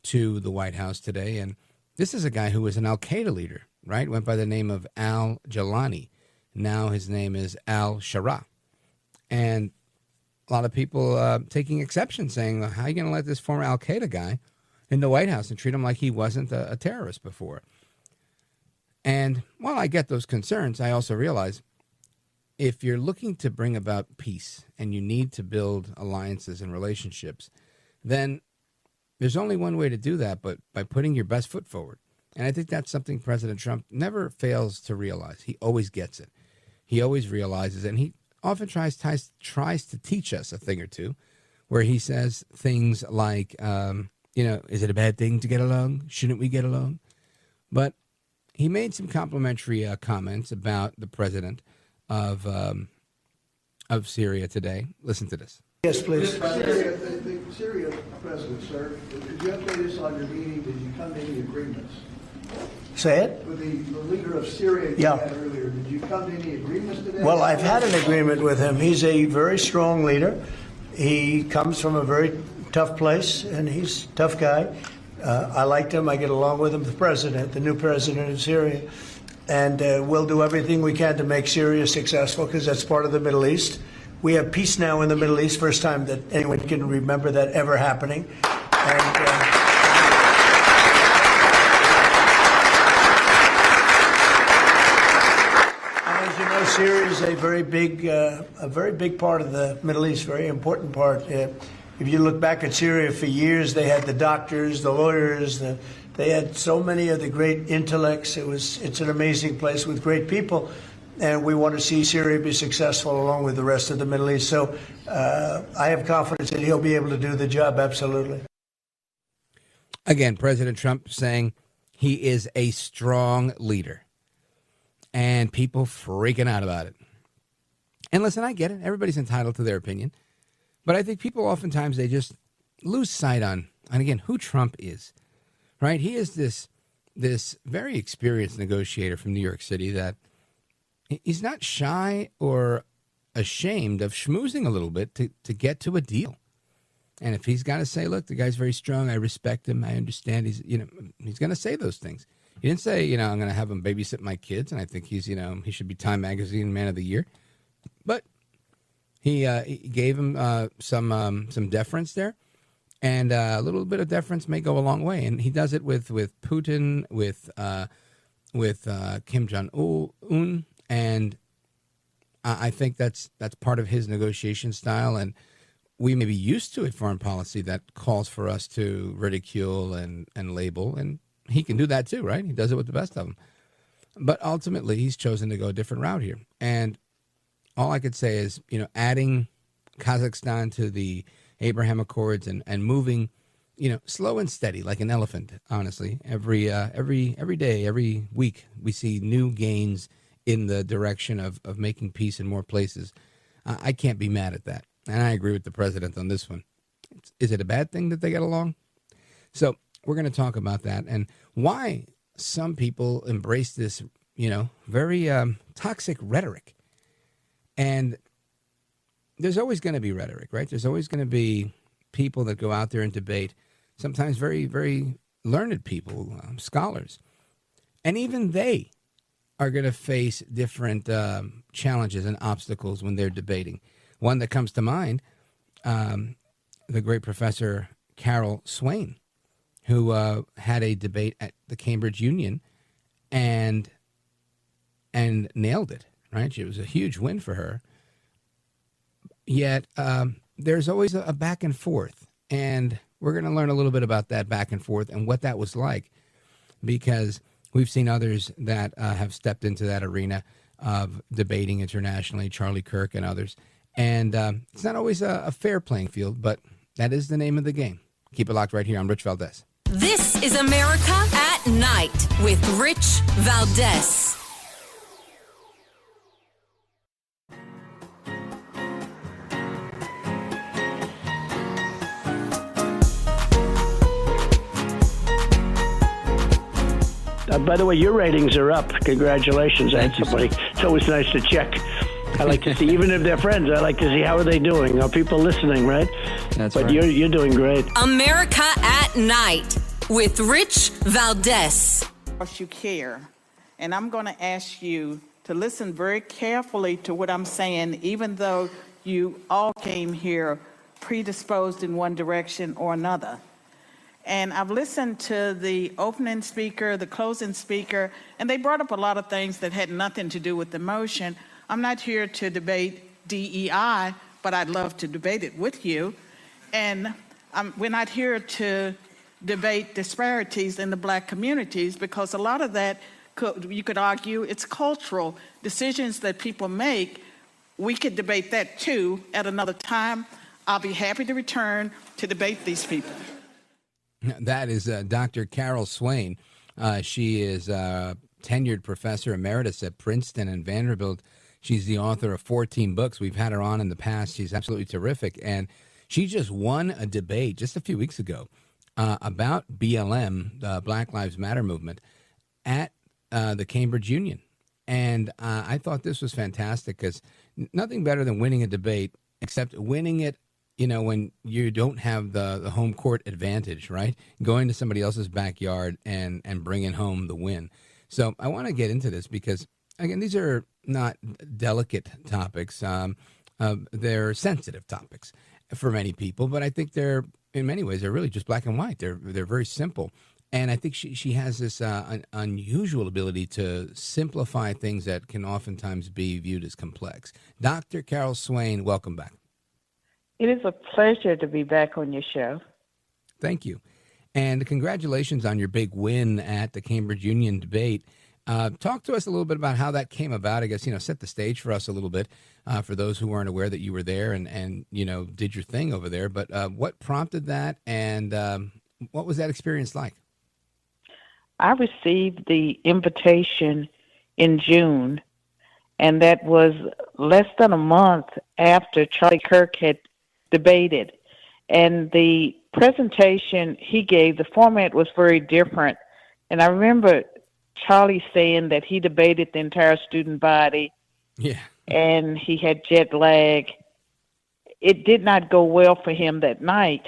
to the White House today. And this is a guy who was an al-Qaeda leader, right? Went by the name of al-Jalani. Now his name is al-Shara. And a lot of people taking exception, saying, well, how are you going to let this former al-Qaeda guy in the White House and treat him like he wasn't a terrorist before? And while I get those concerns, I also realize if you're looking to bring about peace and you need to build alliances and relationships, then there's only one way to do that, but by putting your best foot forward. And I think that's something President Trump never fails to realize. He always gets it. He always realizes it, and he often tries to teach us a thing or two, where he says things like, is it a bad thing to get along? Shouldn't we get along? But he made some complimentary comments about the president of Syria today. Listen to this. Yes, please. The Syria president, sir, could you update us on your meeting? Did you come to any agreements? Say it? With the leader of Syria you had earlier, did you come to any agreements today? Well, I've had an agreement with him. He's a very strong leader. He comes from a very tough place, and he's a tough guy. I liked him. I get along with him, the new president of Syria. And we'll do everything we can to make Syria successful, because that's part of the Middle East. We have peace now in the Middle East, first time that anyone can remember that ever happening. And as you know, Syria is a very big part of the Middle East, very important part. If you look back at Syria for years, they had the doctors, the lawyers, they had so many of the great intellects. It's an amazing place with great people. And we want to see Syria be successful along with the rest of the Middle East. So I have confidence that he'll be able to do the job, absolutely. Again, President Trump saying he is a strong leader. And people freaking out about it. And listen, I get it. Everybody's entitled to their opinion. But I think people oftentimes, they just lose sight on again, who Trump is. Right? He is this very experienced negotiator from New York City that he's not shy or ashamed of schmoozing a little bit to get to a deal. And if he's got to say, look, the guy's very strong, I respect him, I understand, he's going to say those things. He didn't say, I'm going to have him babysit my kids, and I think he's, he should be Time Magazine Man of the Year. But he gave him some deference there, and a little bit of deference may go a long way. And he does it with Putin, with Kim Jong-un. And I think that's part of his negotiation style, and we may be used to a foreign policy that calls for us to ridicule and label, and he can do that too, right? He does it with the best of them. But ultimately, he's chosen to go a different route here. And all I could say is, adding Kazakhstan to the Abraham Accords and moving, slow and steady like an elephant, honestly. Every day, every week, we see new gains in the direction of making peace in more places. I can't be mad at that. And I agree with the president on this one. Is it a bad thing that they get along? So we're going to talk about that and why some people embrace this, very toxic rhetoric. And there's always going to be rhetoric, right? There's always going to be people that go out there and debate, sometimes very, very learned people, scholars. And even they are going to face different challenges and obstacles when they're debating. One that comes to mind, the great professor Carol Swain, who had a debate at the Cambridge Union and nailed it, right? It was a huge win for her. Yet there's always a back and forth, and we're going to learn a little bit about that back and forth and what that was like, because we've seen others that have stepped into that arena of debating internationally, Charlie Kirk and others. And it's not always a fair playing field, but that is the name of the game. Keep it locked right here on Rich Valdés. This is America at Night with Rich Valdés. By the way, your ratings are up. Congratulations. It's always nice to check. I like to see, even if they're friends, I like to see how are they doing. Are people listening, right? That's right. But you're doing great. America at Night with Rich Valdés. You care. And I'm going to ask you to listen very carefully to what I'm saying, even though you all came here predisposed in one direction or another. And I've listened to the opening speaker, the closing speaker, and they brought up a lot of things that had nothing to do with the motion. I'm not here to debate DEI, but I'd love to debate it with you. And we're not here to debate disparities in the black communities, because a lot of that, you could argue, it's cultural decisions that people make. We could debate that too at another time. I'll be happy to return to debate these people. That is Dr. Carol Swain. She is a tenured professor emeritus at Princeton and Vanderbilt. She's the author of 14 books. We've had her on in the past. She's absolutely terrific. And she just won a debate just a few weeks ago about BLM, the Black Lives Matter movement, at the Cambridge Union. And I thought this was fantastic, because nothing better than winning a debate, except winning it, when you don't have the home court advantage, right? Going to somebody else's backyard and bringing home the win. So I want to get into this because, again, these are not delicate topics. They're sensitive topics for many people, but I think they're, in many ways, they're really just black and white. They're very simple. And I think she has this unusual ability to simplify things that can oftentimes be viewed as complex. Dr. Carol Swain, welcome back. It is a pleasure to be back on your show. Thank you. And congratulations on your big win at the Cambridge Union debate. Talk to us a little bit about how that came about. I guess, set the stage for us a little bit, for those who weren't aware that you were there and did your thing over there. But what prompted that, and what was that experience like? I received the invitation in June, and that was less than a month after Charlie Kirk had debated. And the presentation he gave, the format was very different. And I remember Charlie saying that he debated the entire student body. Yeah. And he had jet lag. It did not go well for him that night.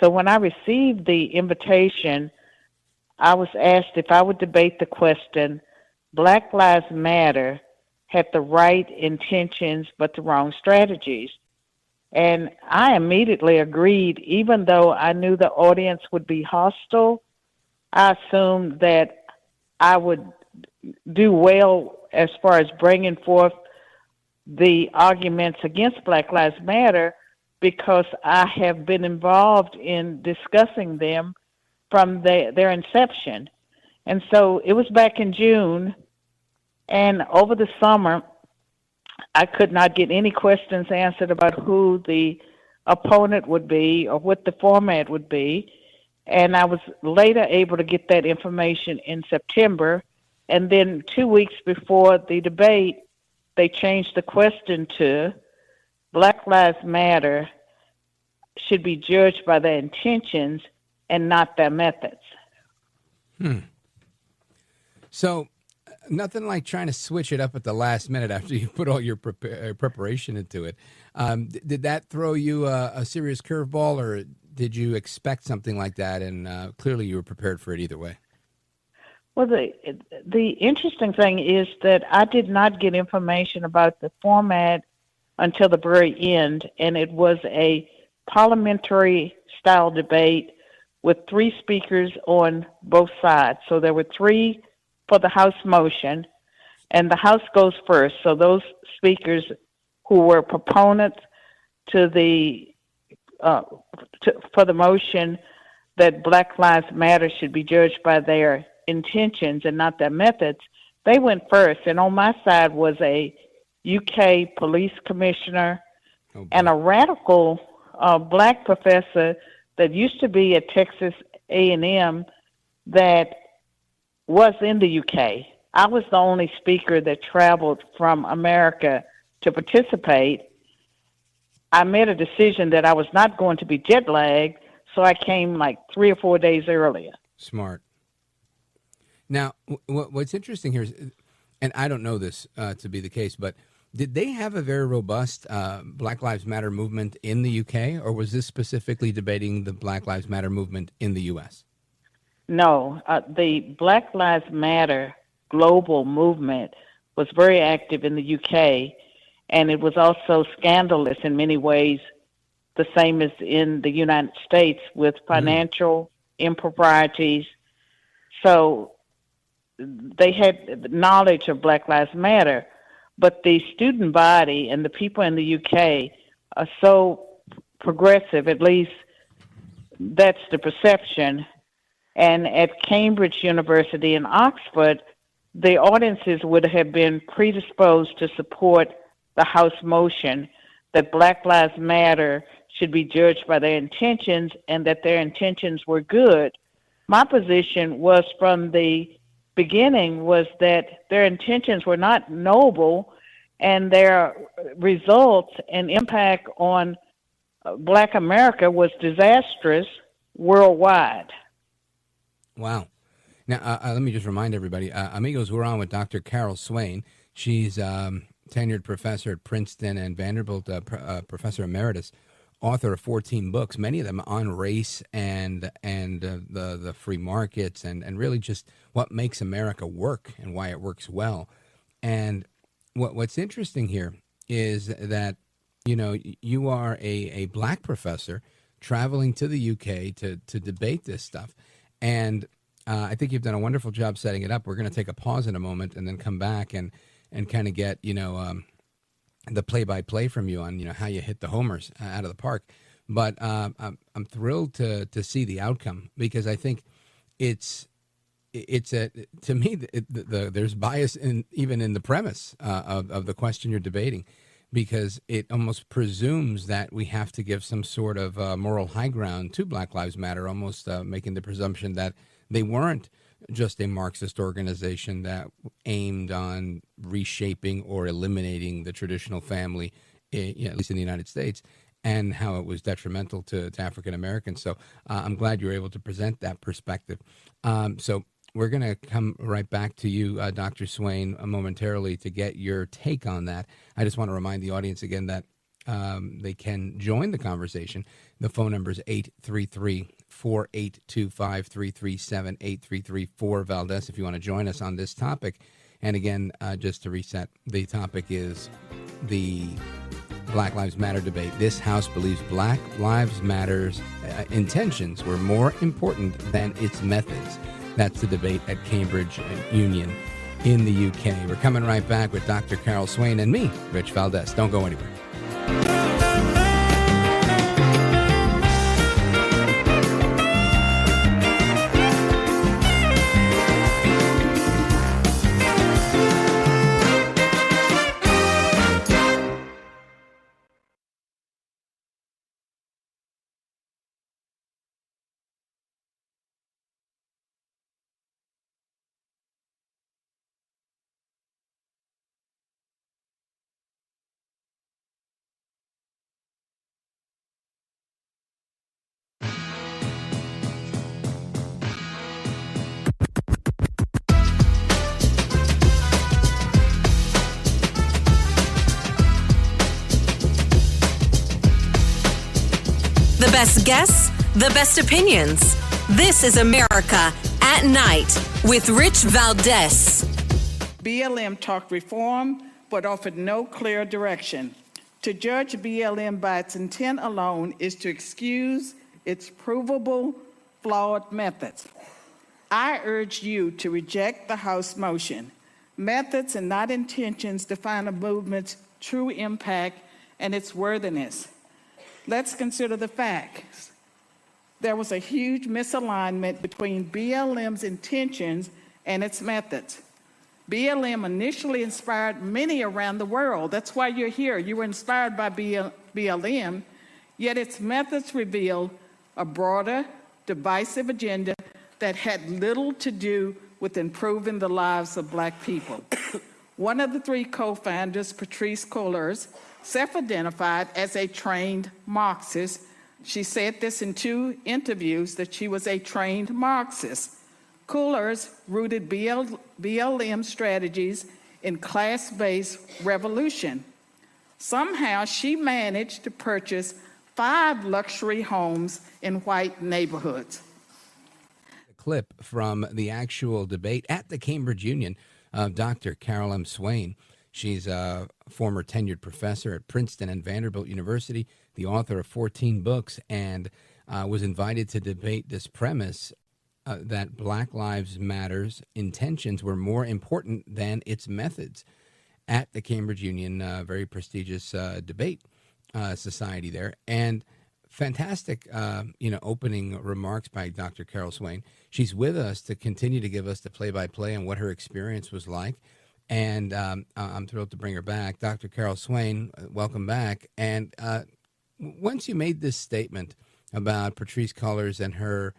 So when I received the invitation, I was asked if I would debate the question, Black Lives Matter had the right intentions but the wrong strategies. And I immediately agreed, even though I knew the audience would be hostile. I assumed that I would do well as far as bringing forth the arguments against Black Lives Matter, because I have been involved in discussing them from their inception. And so it was back in June, and over the summer, I could not get any questions answered about who the opponent would be or what the format would be. And I was later able to get that information in September. And then 2 weeks before the debate, they changed the question to Black Lives Matter should be judged by their intentions and not their methods. So nothing like trying to switch it up at the last minute after you put all your preparation into it. Did that throw you a serious curveball, or did you expect something like that? And clearly you were prepared for it either way. Well, the interesting thing is that I did not get information about the format until the very end, and it was a parliamentary-style debate with 3 speakers on both sides. So there were 3 for the House motion, and the House goes first. So those speakers who were proponents to for the motion that Black Lives Matter should be judged by their intentions and not their methods, they went first. And on my side was a UK police commissioner and a radical black professor that used to be at Texas A&M that was in the UK. I was the only speaker that traveled from America to participate. I made a decision that I was not going to be jet lagged, so I came like 3 or 4 days earlier. Smart. Now, what's interesting here is, and I don't know this to be the case, but did they have a very robust Black Lives Matter movement in the UK, or was this specifically debating the Black Lives Matter movement in the US? No, the Black Lives Matter global movement was very active in the UK, and it was also scandalous in many ways, the same as in the United States, with financial improprieties. So they had knowledge of Black Lives Matter, but the student body and the people in the UK are so progressive, at least that's the perception. And at Cambridge University and Oxford, the audiences would have been predisposed to support the House motion that Black Lives Matter should be judged by their intentions and that their intentions were good. My position was from the beginning was that their intentions were not noble and their results and impact on Black America was disastrous worldwide. Wow. Now, let me just remind everybody, amigos, we're on with Dr. Carol Swain. She's tenured professor at Princeton and Vanderbilt, professor emeritus, author of 14 books, many of them on race and the free markets and really just what makes America work and why it works well. And what's interesting here is that, you know, you are a Black professor traveling to the UK to debate this stuff. And I think you've done a wonderful job setting it up. We're going to take a pause in a moment and then come back and kind of get, you know, the play-by-play from you on, you know, how you hit the homers out of the park. But I'm thrilled to see the outcome, because I think it's to me, there's bias even in the premise of the question you're debating, because it almost presumes that we have to give some sort of moral high ground to Black Lives Matter, almost making the presumption that they weren't just a Marxist organization that aimed on reshaping or eliminating the traditional family, at least in the United States, and how it was detrimental to African Americans. So I'm glad you were able to present that perspective. So we're going to come right back to you, Dr. Swain, momentarily to get your take on that. I just want to remind the audience again that they can join the conversation. The phone number is 833-482-5337-833-4-Valdés if you want to join us on this topic. And again, just to reset, the topic is the Black Lives Matter debate. This House believes Black Lives Matter's intentions were more important than its methods. That's the debate at Cambridge Union in the UK. We're coming right back with Dr. Carol Swain and me, Rich Valdés. Don't go anywhere. The best guests, the best opinions. This is America at Night with Rich Valdés. BLM talked reform, but offered no clear direction. To judge BLM by its intent alone is to excuse its provable, flawed methods. I urge you to reject the House motion. Methods and not intentions define a movement's true impact and its worthiness. Let's consider the facts. There was a huge misalignment between BLM's intentions and its methods. BLM initially inspired many around the world. That's why you're here. You were inspired by BLM, yet its methods revealed a broader, divisive agenda that had little to do with improving the lives of Black people. One of the three co-founders, Patrisse Cullors, self-identified as a trained Marxist. She said this in 2 interviews, that she was a trained Marxist. Coolers rooted BLM strategies in class-based revolution. Somehow she managed to purchase 5 luxury homes in white neighborhoods. A clip from the actual debate at the Cambridge Union of Dr. Carol M. Swain. She's a former tenured professor at Princeton and Vanderbilt University, the author of 14 books, and was invited to debate this premise that Black Lives Matter's intentions were more important than its methods at the Cambridge Union, very prestigious debate society there. And fantastic, opening remarks by Dr. Carol Swain. She's with us to continue to give us the play-by-play on what her experience was like. And I'm thrilled to bring her back. Dr. Carol Swain, welcome back. And once you made this statement about Patrisse Cullors and her,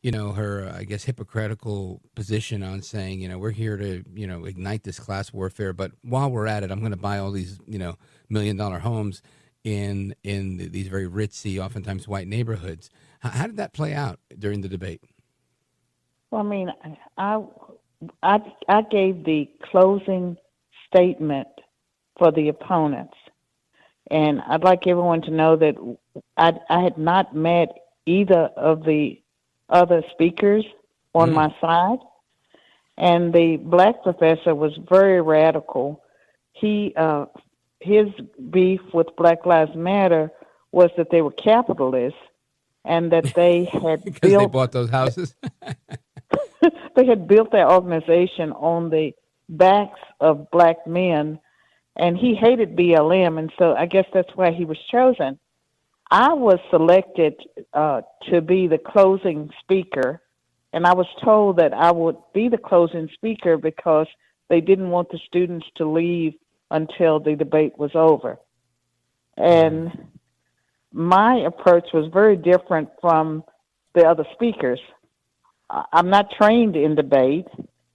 I guess, hypocritical position on saying, we're here to, ignite this class warfare. But while we're at it, I'm going to buy all these, $1 million homes in these very ritzy, oftentimes white neighborhoods. How did that play out during the debate? Well, I mean, I gave the closing statement for the opponents. And I'd like everyone to know that I had not met either of the other speakers on my side. And the black professor was very radical. His beef with Black Lives Matter was that they were capitalists and that they had because they bought those houses. They had built their organization on the backs of black men, and he hated BLM, and so I guess that's why he was chosen. I was selected to be the closing speaker, and I was told that I would be the closing speaker because they didn't want the students to leave until the debate was over. And my approach was very different from the other speakers. I'm not trained in debate,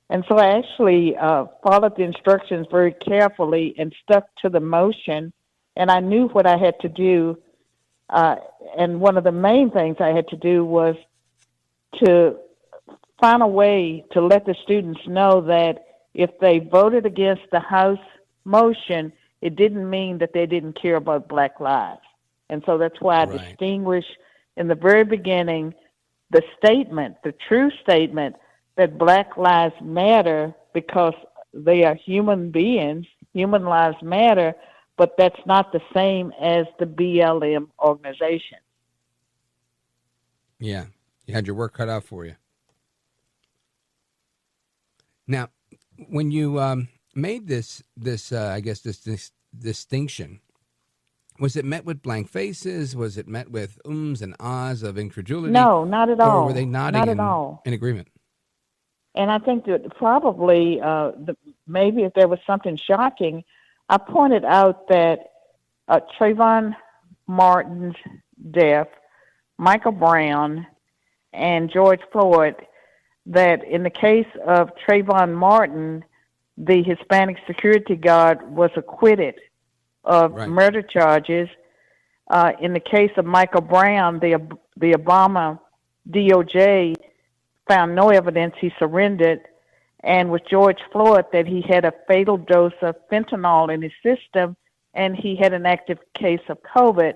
and so I actually followed the instructions very carefully and stuck to the motion, and I knew what I had to do. And one of the main things I had to do was to find a way to let the students know that if they voted against the House motion, it didn't mean that they didn't care about Black lives. And so that's why I distinguished in the very beginning the statement, the true statement, that Black lives matter because they are human beings, human lives matter, but that's not the same as the BLM organization. Yeah, you had your work cut out for you. Now, when you made this distinction, was it met with blank faces? Was it met with ums and ahs of incredulity? No, not at all. Or were they nodding in agreement? And I think that probably maybe if there was something shocking, I pointed out that Trayvon Martin's death, Michael Brown, and George Floyd, that in the case of Trayvon Martin, the Hispanic security guard was acquitted of murder charges. In the case of Michael Brown, the Obama DOJ found no evidence, he surrendered. And with George Floyd, that he had a fatal dose of fentanyl in his system, and he had an active case of COVID.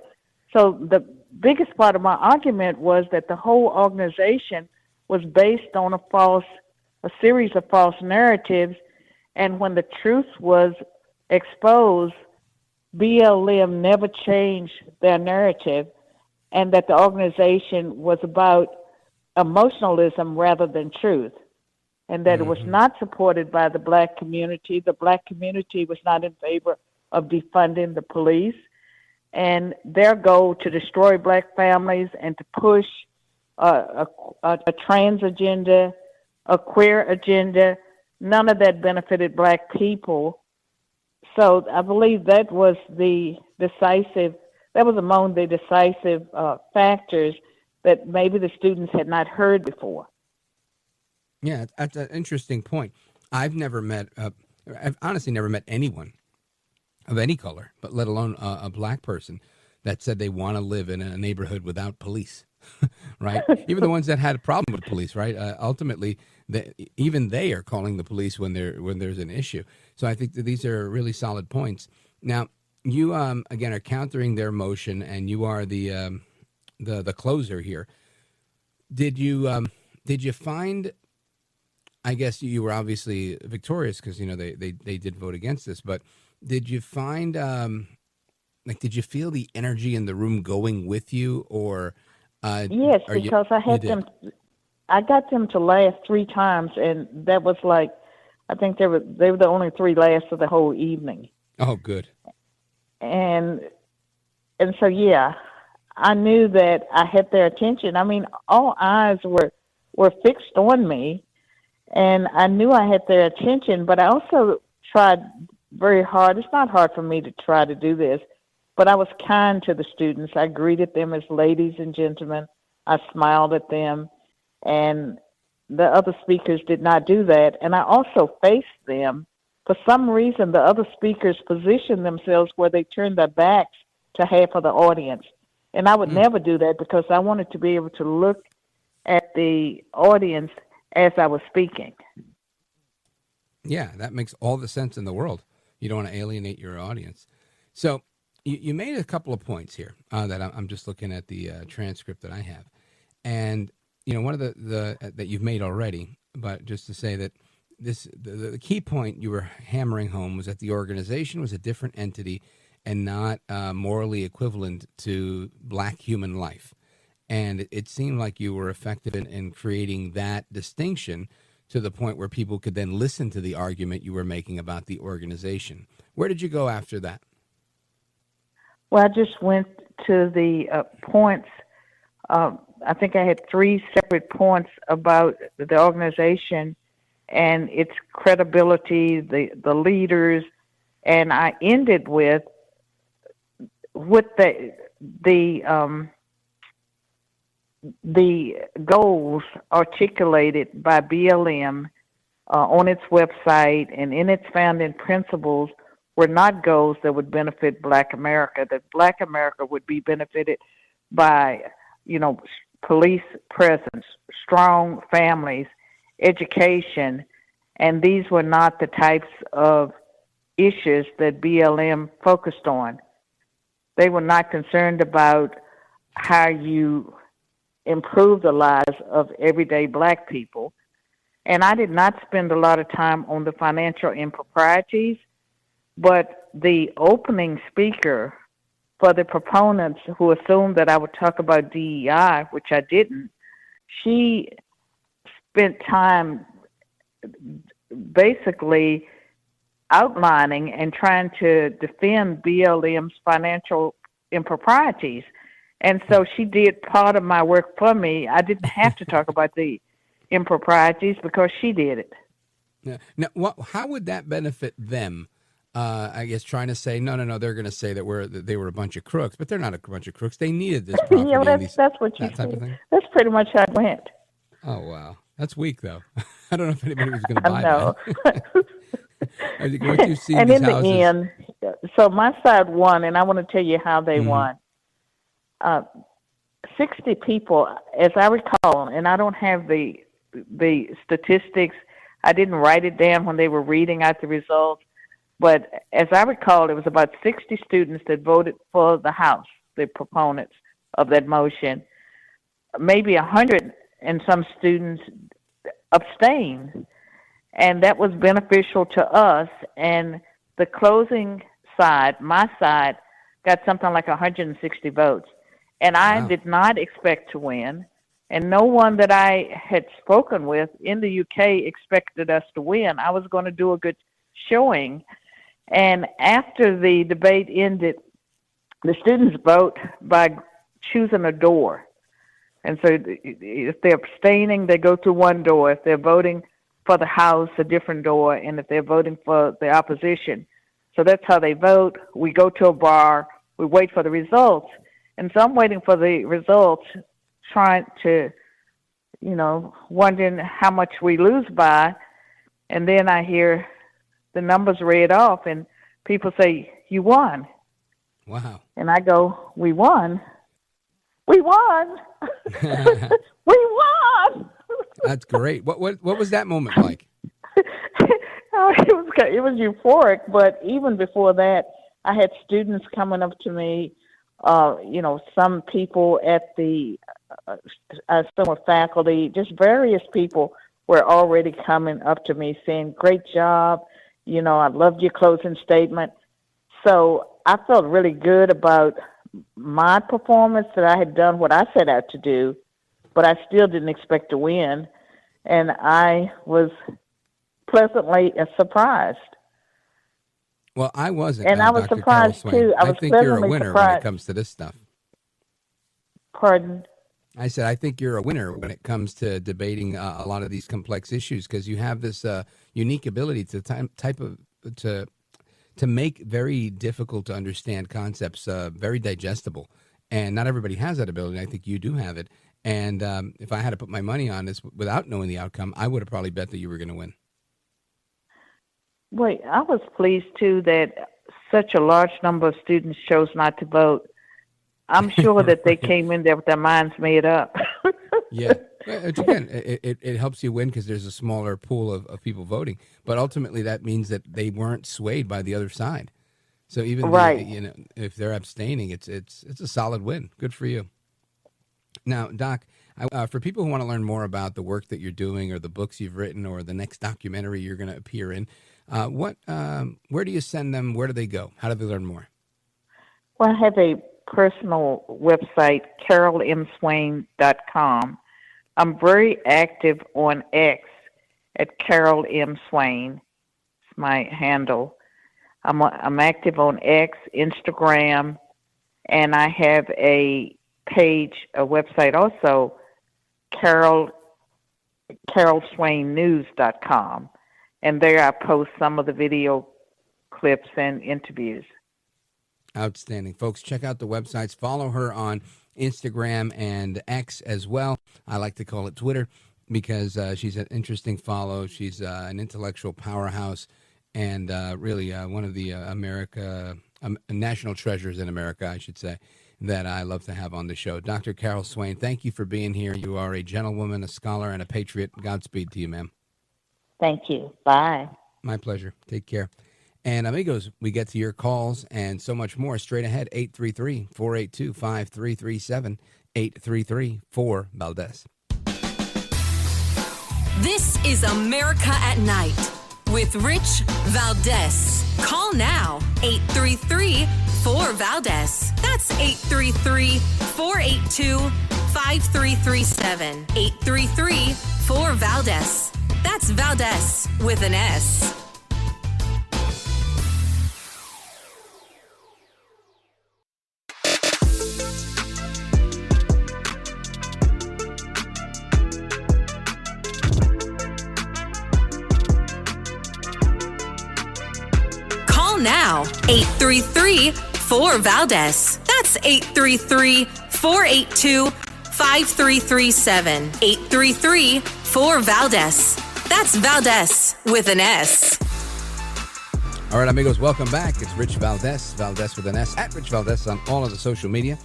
So the biggest part of my argument was that the whole organization was based on a series of false narratives, and when the truth was exposed, BLM never changed their narrative, and that the organization was about emotionalism rather than truth, and that it was not supported by the black community. The black community was not in favor of defunding the police, and their goal to destroy black families and to push a trans agenda, a queer agenda, none of that benefited black people. So I believe that was among the decisive factors that maybe the students had not heard before. Yeah, that's an interesting point. I've honestly never met anyone of any color, but let alone a black person, that said they want to live in a neighborhood without police, right? Even the ones that had a problem with police, right? Ultimately, even they are calling the police when there's an issue. So I think that these are really solid points. Now, you again are countering their motion, and you are the closer here. Did you find? I guess you were obviously victorious because they did vote against this, but did you find did you feel the energy in the room going with you, or yes, because I got them to laugh 3 times, and that was like, I think they were the only 3 laughs of the whole evening. Oh, good. And so yeah, I knew that I had their attention. I mean, all eyes were fixed on me, and I knew I had their attention. But I also tried very hard. It's not hard for me to try to do this, but I was kind to the students. I greeted them as ladies and gentlemen. I smiled at them, and the other speakers did not do that. And I also faced them. For some reason, the other speakers positioned themselves where they turned their backs to half of the audience. And I would never do that because I wanted to be able to look at the audience as I was speaking. Yeah, that makes all the sense in the world. You don't want to alienate your audience. So you made a couple of points here that I'm just looking at the transcript that I have. And, one of the that you've made already, but just to say that the key point you were hammering home was that the organization was a different entity and not morally equivalent to black human life. And it seemed like you were effective in creating that distinction to the point where people could then listen to the argument you were making about the organization. Where did you go after that? Well, I just went to the points. I think I had 3 separate points about the organization and its credibility, the leaders, and I ended with the goals articulated by BLM on its website and in its founding principles were not goals that would benefit Black America, that Black America would be benefited by, police presence, strong families, education, and these were not the types of issues that BLM focused on. They were not concerned about how you improve the lives of everyday Black people. And I did not spend a lot of time on the financial improprieties, but the opening speaker for the proponents who assumed that I would talk about DEI, which I didn't, she spent time basically outlining and trying to defend BLM's financial improprieties. And so she did part of my work for me. I didn't have to talk about the improprieties because she did it. Yeah. Now, how would that benefit them? I guess trying to say, no, they're going to say that they were a bunch of crooks, but they're not a bunch of crooks. They needed this property. That's what you said. That's pretty much how it went. Oh, wow. That's weak, though. I don't know if anybody was going to buy that. Once you see and these in houses, the end, so my side won, and I want to tell you how they won. 60 people, as I recall, and I don't have the statistics. I didn't write it down when they were reading out the results. But as I recall, it was about 60 students that voted for the House, the proponents of that motion. Maybe 100 and some students abstained. And that was beneficial to us. And the closing side, my side, got something like 160 votes. And I did not expect to win. And no one that I had spoken with in the UK expected us to win. I was going to do a good showing. And after the debate ended, the students vote by choosing a door. And so if they're abstaining, they go through one door. If they're voting for the House, a different door. And if they're voting for the opposition. So that's how they vote. We go to a bar. We wait for the results. And so I'm waiting for the results, trying to, wondering how much we lose by. And then I hear the numbers read off, and people say, "You won." Wow. And I go, "We won? We won? We won!" That's great. What was that moment like? It was euphoric, but even before that, I had students coming up to me. Some people at the some were faculty, just various people were already coming up to me saying, "Great job! I loved your closing statement." So I felt really good about my performance, that I had done what I set out to do, but I still didn't expect to win, and I was pleasantly surprised. Well, I wasn't. And I was Dr. surprised, Carol Swain. too. I think you're a winner when it comes to this stuff. Pardon? I said, I think you're a winner when it comes to debating a lot of these complex issues, because you have this unique ability to make very difficult to understand concepts very digestible. And not everybody has that ability. I think you do have it. And if I had to put my money on this without knowing the outcome, I would have probably bet that you were going to win. Well, I was pleased, too, that such a large number of students chose not to vote. I'm sure that they came in there with their minds made up. Yeah. Again, it helps you win because there's a smaller pool of people voting. But ultimately, that means that they weren't swayed by the other side. So even if they're abstaining, it's a solid win. Good for you. Now, Doc, for people who want to learn more about the work that you're doing, or the books you've written, or the next documentary you're going to appear in, where do you send them? Where do they go? How do they learn more? Well, I have a personal website, carolmswain.com. I'm very active on X at Carol M. Swain. It's my handle. I'm active on X, Instagram, and I have a page, a website also, carolswainnews.com. And there I post some of the video clips and interviews. Outstanding. Folks, check out the websites. Follow her on Instagram and X as well. I like to call it Twitter because she's an interesting follow. She's an intellectual powerhouse and really one of the national treasures in America, I should say, that I love to have on the show. Dr. Carol Swain, thank you for being here. You are a gentlewoman, a scholar, and a patriot. Godspeed to you, ma'am. Thank you. Bye. My pleasure. Take care. And amigos, we get to your calls and so much more straight ahead. 833-482-5337, 833-4-Valdés. This is America at Night with Rich Valdés. Call now, 833-4-Valdés. That's 833-482-5337, 833-4-Valdés. That's Valdés with an S. Call now, 833-4-Valdés. That's 833-482-5337, 833-4-Valdés. That's Valdés with an S. All right, amigos, welcome back. It's Rich Valdés, Valdés with an S, at Rich Valdés on all of the social media.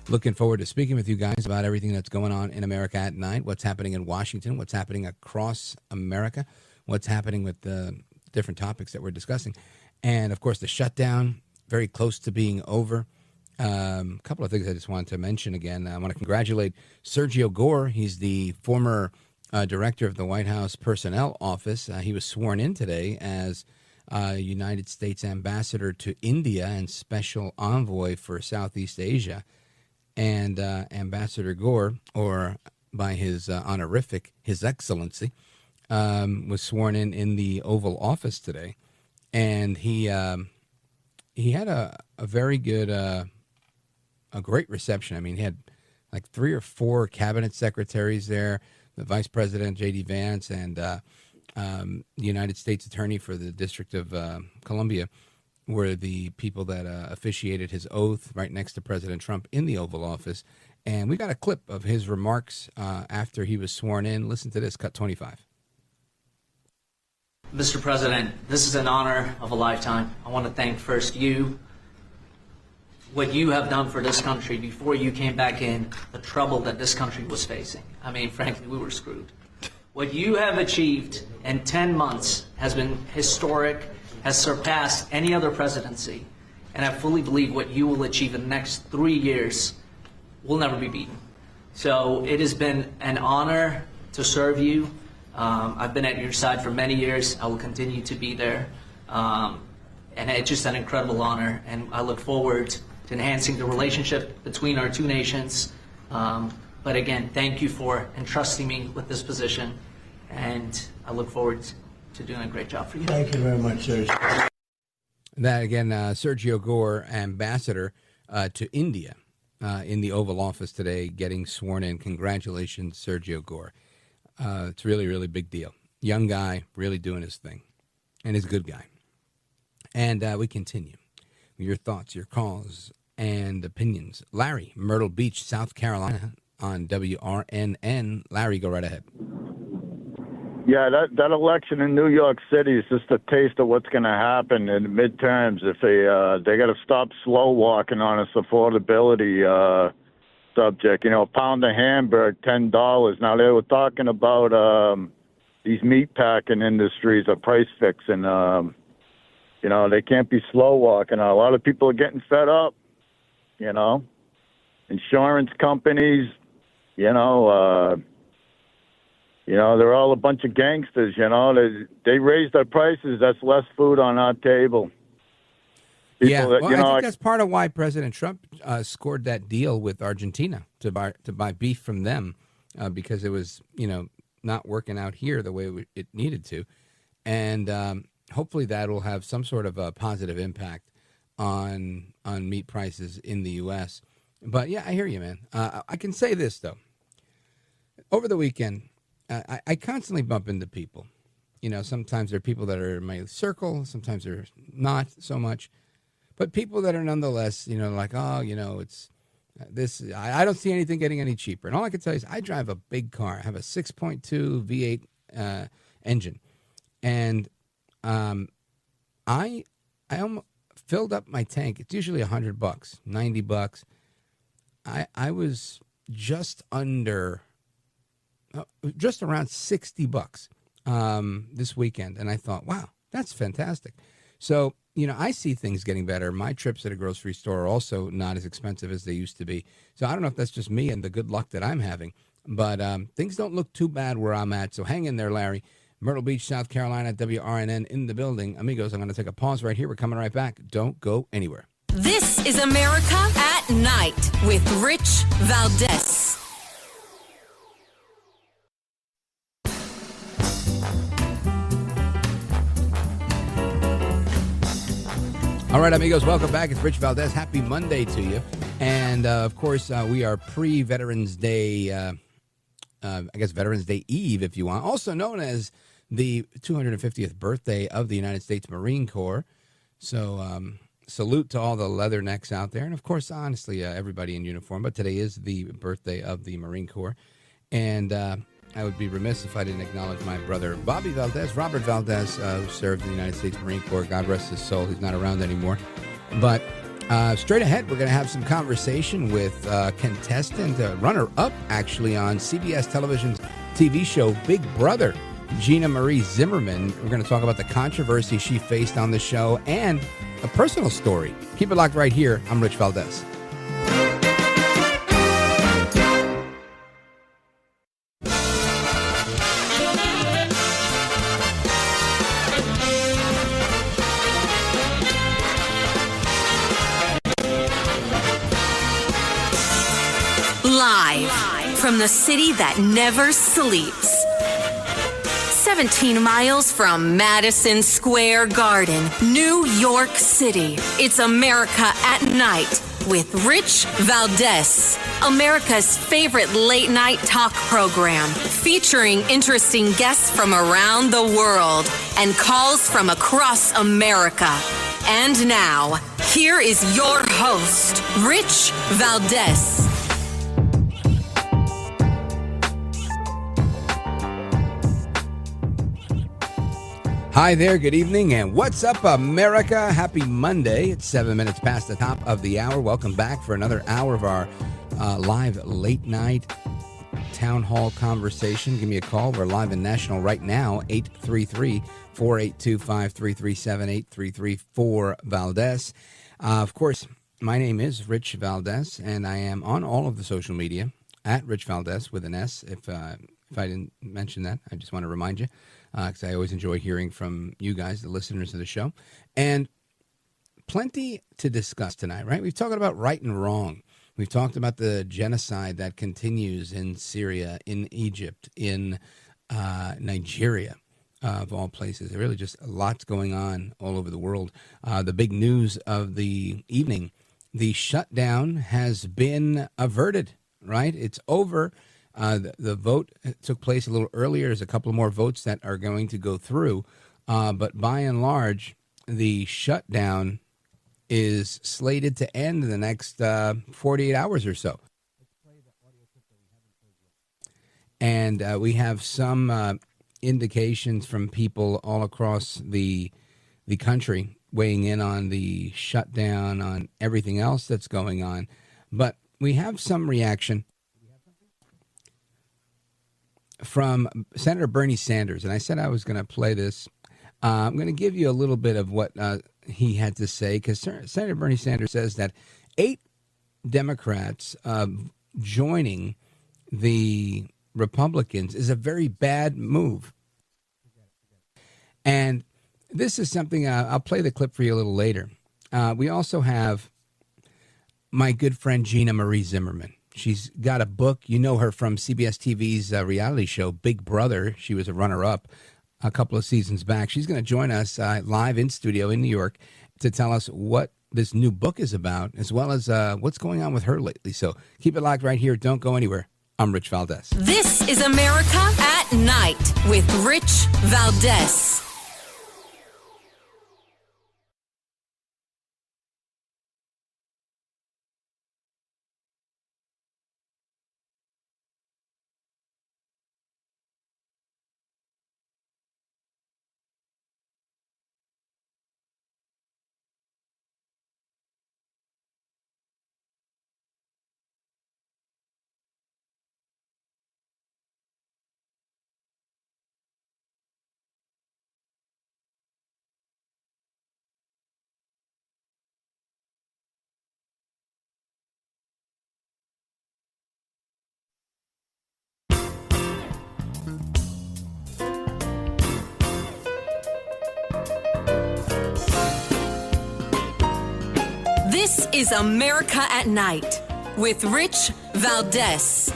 Looking forward to speaking with you guys about everything that's going on in America at night, what's happening in Washington, what's happening across America, what's happening with the different topics that we're discussing. And, of course, the shutdown, very close to being over. A couple of things I just wanted to mention again. I want to congratulate Sergio Gore. He's the former director of the White House Personnel Office. He was sworn in today as United States Ambassador to India and Special Envoy for Southeast Asia. And Ambassador Gore, or by his honorific, His Excellency, was sworn in the Oval Office today. And he had a very good, a great reception. I mean, he had like 3 or 4 cabinet secretaries there. The Vice President, J.D. Vance, and the United States Attorney for the District of Columbia were the people that officiated his oath right next to President Trump in the Oval Office. And we got a clip of his remarks after he was sworn in. Listen to this, cut 25. Mr. President, this is an honor of a lifetime. I want to thank first you, what you have done for this country before you came back in, the trouble that this country was facing. I mean, frankly, we were screwed. What you have achieved in 10 months has been historic, has surpassed any other presidency. And I fully believe what you will achieve in the next 3 years will never be beaten. So it has been an honor to serve you. I've been at your side for many years. I will continue to be there. And it's just an incredible honor. And I look forward to enhancing the relationship between our two nations. But again, thank you for entrusting me with this position. And I look forward to doing a great job for you. Thank you very much, Sergio. That again, Sergio Gore, ambassador to India, in the Oval Office today, getting sworn in. Congratulations, Sergio Gore. It's really, really big deal. Young guy, really doing his thing, and he's a good guy. And we continue. Your thoughts, your calls, and opinions. Larry, Myrtle Beach, South Carolina, on WRNN. Larry, go right ahead. Yeah, that election in New York City is just a taste of what's going to happen in the midterms. If they got to stop slow walking on this affordability subject. You know, a pound of hamburger, $10. Now they were talking about these meat packing industries are price fixing. You know, they can't be slow walking. A lot of people are getting fed up. You know, insurance companies. You know, they're all a bunch of gangsters, you know. They raise their prices. That's less food on our table. Well, I think that's part of why President Trump scored that deal with Argentina to buy beef from them because it was, not working out here the way it needed to. And hopefully that will have some sort of a positive impact on meat prices in the U.S. But, yeah, I hear you, man. I can say this, though. Over the weekend, I constantly bump into people. Sometimes there are people that are in my circle. Sometimes they're not so much. But people that are nonetheless, like, it's this. I don't see anything getting any cheaper. And all I can tell you is I drive a big car. I have a 6.2 V8 engine. And I almost filled up my tank. It's usually $100, $90. I was just around $60 this weekend. And I thought, wow, that's fantastic. So, I see things getting better. My trips at a grocery store are also not as expensive as they used to be. So I don't know if that's just me and the good luck that I'm having. But things don't look too bad where I'm at. So hang in there, Larry. Myrtle Beach, South Carolina, WRNN in the building. Amigos, I'm going to take a pause right here. We're coming right back. Don't go anywhere. This is America at Night with Rich Valdés. All right, amigos, welcome back. It's Rich Valdés. Happy Monday to you. And, of course, we are pre-Veterans Day, Veterans Day Eve, if you want, also known as the 250th birthday of the United States Marine Corps. So salute to all the leathernecks out there. And, of course, honestly, everybody in uniform. But today is the birthday of the Marine Corps. And I would be remiss if I didn't acknowledge my brother, Robert Valdés, who served in the United States Marine Corps. God rest his soul. He's not around anymore. But straight ahead, we're going to have some conversation with contestant, runner-up, actually, on CBS Television's TV show Big Brother, Gina Marie Zimmerman. We're going to talk about the controversy she faced on the show and a personal story. Keep it locked right here. I'm Rich Valdés. Live from the city that never sleeps. 17 miles from Madison Square Garden, New York City. It's America at Night with Rich Valdés, America's favorite late night talk program, featuring interesting guests from around the world and calls from across America. And now, here is your host, Rich Valdés. Hi there, good evening, and what's up, America? Happy Monday. It's 7 minutes past the top of the hour. Welcome back for another hour of our live late night town hall conversation, give me a call. We're live and national right now, 833-482-5337, 833-4-Valdés. Of course, my name is Rich Valdés, and I am on all of the social media at Rich Valdés with an S. If I didn't mention that, I just want to remind you, because I always enjoy hearing from you guys, the listeners of the show. And plenty to discuss tonight, right? We've talked about right and wrong. We've talked about the genocide that continues in Syria, in Egypt, in Nigeria, of all places. There really just lots going on all over the world. The big news of the evening, the shutdown has been averted, right? It's over. The vote took place a little earlier. There's a couple more votes that are going to go through. But by and large, the shutdown is slated to end in the next 48 hours or so. And we have some indications from people all across the country weighing in on the shutdown, on everything else that's going on. But we have some reaction from Senator Bernie Sanders. And I said I was going to play this. I'm going to give you a little bit of what he had to say, because Senator Bernie Sanders says that 8 Democrats joining the Republicans is a very bad move. And this is something, I'll play the clip for you a little later. We also have my good friend Gina Marie Zimmerman. She's got a book. You know her from CBS TV's reality show, Big Brother. She was a runner-up a couple of seasons back. She's going to join us live in studio in New York to tell us what this new book is about, as well as what's going on with her lately. So keep it locked right here. Don't go anywhere. I'm Rich Valdés. This is America at Night with Rich Valdés. This is America at Night with Rich Valdés.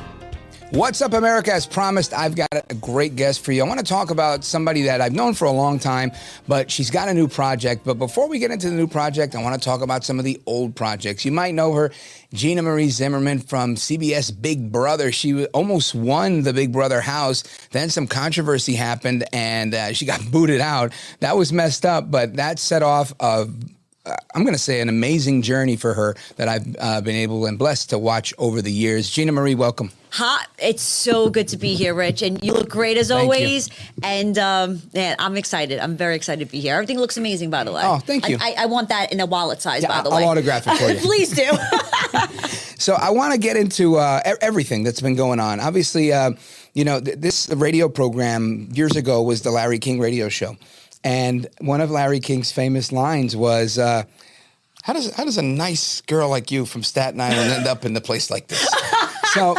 What's up, America? As promised, I've got a great guest for you. I want to talk about somebody that I've known for a long time, but she's got a new project. But before we get into the new project, I want to talk about some of the old projects. You might know her, Gina Marie Zimmerman from CBS Big Brother. She almost won the Big Brother house. Then some controversy happened, and she got booted out. That was messed up, but that set off I'm going to say an amazing journey for her that I've been able and blessed to watch over the years. Gina Marie, welcome. Hi, it's so good to be here, Rich, and you look great as always. And man, I'm excited. I'm very excited to be here. Everything looks amazing, by the way. Oh, thank you. I want that in a wallet size, by the way. I'll autograph it for you. Please do. So I want to get into everything that's been going on. Obviously, this radio program years ago was the Larry King radio show. And one of Larry King's famous lines was, how does a nice girl like you from Staten Island end up in a place like this? So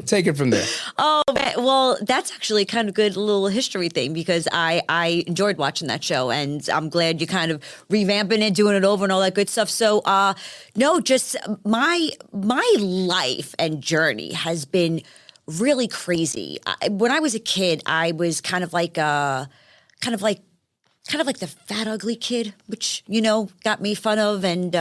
take it from there. Oh, well, that's actually kind of good little history thing, because I enjoyed watching that show, and I'm glad you kind of revamping it, doing it over and all that good stuff. So, no, just my life and journey has been really crazy. When I was a kid, I was kind of like the fat, ugly kid, which, got made fun of. And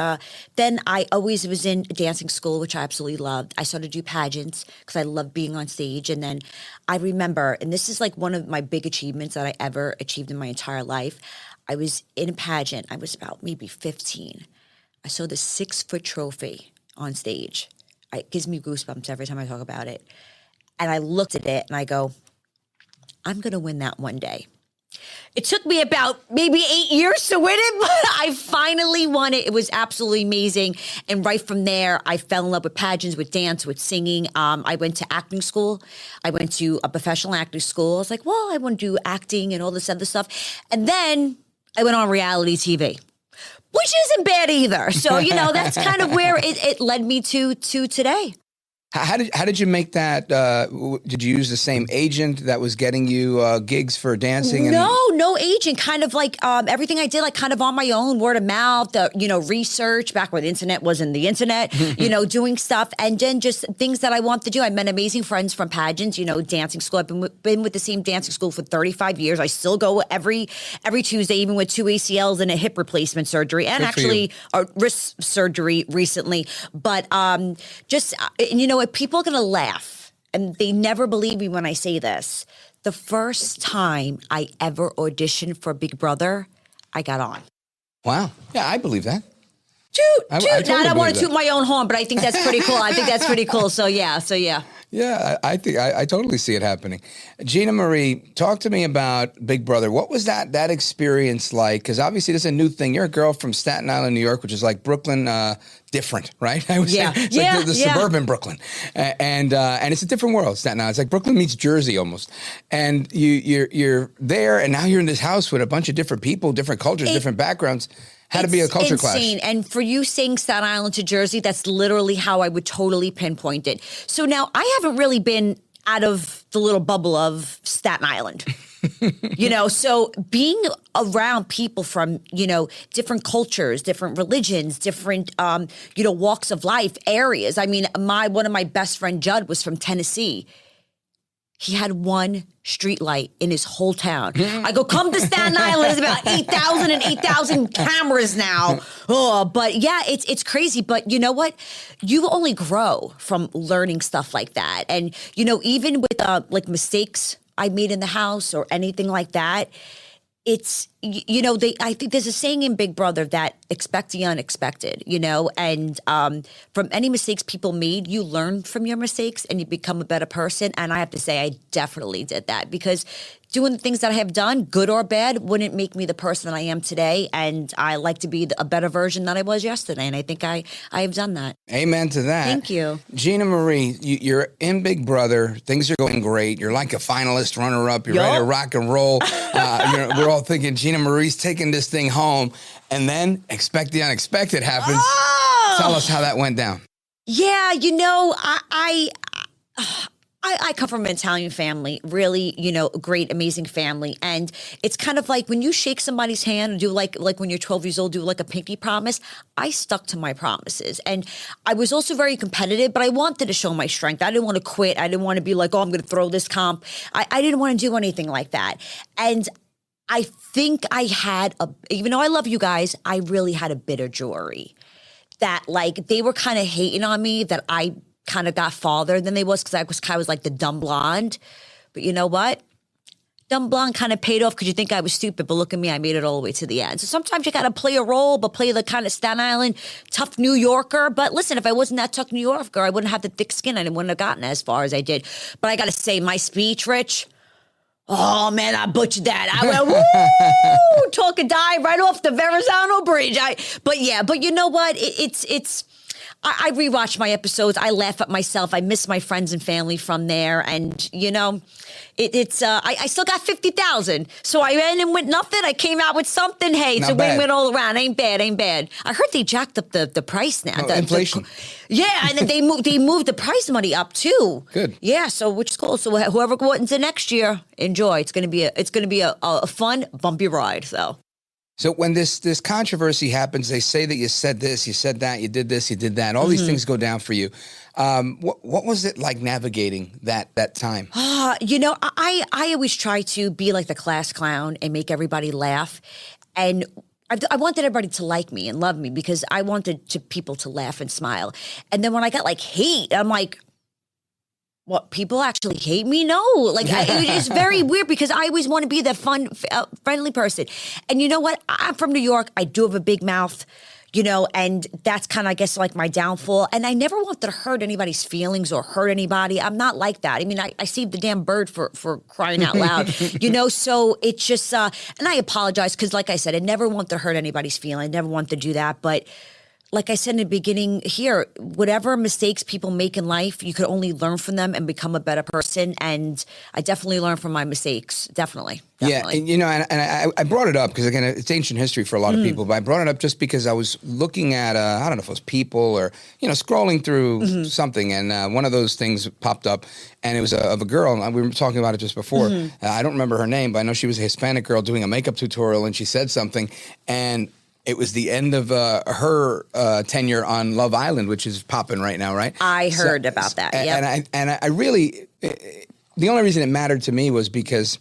then I always was in dancing school, which I absolutely loved. I started to do pageants because I loved being on stage. And then I remember, and this is like one of my big achievements that I ever achieved in my entire life. I was in a pageant. I was about maybe 15. I saw the 6-foot trophy on stage. It gives me goosebumps every time I talk about it. And I looked at it and I go, I'm going to win that one day. It took me about maybe 8 years to win it, but I finally won it. It was absolutely amazing. And right from there, I fell in love with pageants, with dance, with singing. I went to acting school. I went to a professional acting school. I was like, well, I want to do acting and all this other stuff. And then I went on reality TV, which isn't bad either. So, that's kind of where it led me to today. How did you make that? Did you use the same agent that was getting you gigs for dancing? No agent. Kind of like everything I did, like kind of on my own, word of mouth. Research back when the internet wasn't the internet. Doing stuff, and then just things that I want to do. I met amazing friends from pageants. Dancing school. I've been with the same dancing school for 35 years. I still go every Tuesday, even with 2 ACLs and a hip replacement surgery, and actually a wrist surgery recently. But people are going to laugh, and they never believe me when I say this. The first time I ever auditioned for Big Brother, I got on. Wow. Yeah, I believe that. I don't want to toot my own horn, but I think that's pretty cool. So yeah. Yeah, I think I totally see it happening. Gina Marie, talk to me about Big Brother. What was that experience like? Because obviously this is a new thing. You're a girl from Staten Island, New York, which is like Brooklyn different, right? I would say it's like the suburban Brooklyn, and it's a different world. Staten Island, it's like Brooklyn meets Jersey almost. And you're there, and now you're in this house with a bunch of different people, different cultures, different backgrounds. Had to be a culture clash. And for you saying Staten Island to Jersey, that's literally how I would totally pinpoint it. So now I haven't really been out of the little bubble of Staten Island. So being around people from, different cultures, different religions, different, walks of life, areas. I mean, one of my best friend, Judd, was from Tennessee. He had one street light in his whole town. I go, come to Staten Island. There's about 8,000 cameras now. Oh, but yeah, it's crazy. But you know what? You only grow from learning stuff like that. And, even with like mistakes I made in the house or anything like that, it's, I think there's a saying in Big Brother that expect the unexpected, and from any mistakes people made, you learn from your mistakes and you become a better person. And I have to say, I definitely did that, because doing the things that I have done, good or bad, wouldn't make me the person that I am today. And I like to be a better version than I was yesterday. And I think I have done that. Amen to that. Thank you. Gina Marie, you're in Big Brother. Things are going great. You're like a finalist, runner-up. You're ready to rock and roll. We're all thinking Gina Marie's taking this thing home. And then expect the unexpected happens. Oh! Tell us how that went down. Yeah, I come from an Italian family, really, great, amazing family. And it's kind of like when you shake somebody's hand and do like when you're 12 years old, do like a pinky promise. I stuck to my promises. And I was also very competitive, but I wanted to show my strength. I didn't want to quit. I didn't want to be like, oh, I'm going to throw this comp. I didn't want to do anything like that. And I think I had even though I love you guys, I really had a bit of jewelry that like they were kind of hating on me that I kind of got farther than they was, because I was kind of like the dumb blonde. But you know what? Dumb blonde kind of paid off, because you think I was stupid, but look at me, I made it all the way to the end. So sometimes you got to play a role, but play the kind of Staten Island tough New Yorker. But listen, if I wasn't that tough New Yorker, I wouldn't have the thick skin. I wouldn't have gotten as far as I did. But I got to say, my speech, Rich, oh man, I butchered that. I went, woo, talk and dive right off the Verrazano Bridge. But you know what? I rewatch my episodes. I laugh at myself. I miss my friends and family from there. And, I still got 50,000. So I went in with nothing. I came out with something. Hey, it's a win-win all around. Ain't bad. I heard they jacked up the price now. Inflation. And then they moved the prize money up too. Good. Yeah, so which is cool. So whoever goes into next year, enjoy. It's gonna be a fun, bumpy ride. So when this controversy happens, they say that you said this, you said that, you did this, you did that. All these things go down for you. What was it like navigating that time? I always try to be like the class clown and make everybody laugh. And I wanted everybody to like me and love me, because I wanted people to laugh and smile. And then when I got like hate, I'm like, what, people actually hate me? No, it's very weird, because I always want to be the fun, friendly person. And you know what? I'm from New York. I do have a big mouth. and that's kind of, I guess, like my downfall. And I never wanted to hurt anybody's feelings or hurt anybody. I'm not like that. I mean, I saved the damn bird for crying out loud, so it's just, and I apologize because, like I said, I never want to hurt anybody's feelings. I never want to do that. But like I said in the beginning here, whatever mistakes people make in life, you could only learn from them and become a better person. And I definitely learned from my mistakes. Definitely. Yeah, and I brought it up because, again, it's ancient history for a lot of people, but I brought it up just because I was looking at, I don't know if it was People or, scrolling through something, and one of those things popped up, and it was of a girl, and we were talking about it just before. I don't remember her name, but I know she was a Hispanic girl doing a makeup tutorial, and she said something, and it was the end of her tenure on Love Island, which is popping right now, right? I heard about that, yeah. And I really, the only reason it mattered to me was because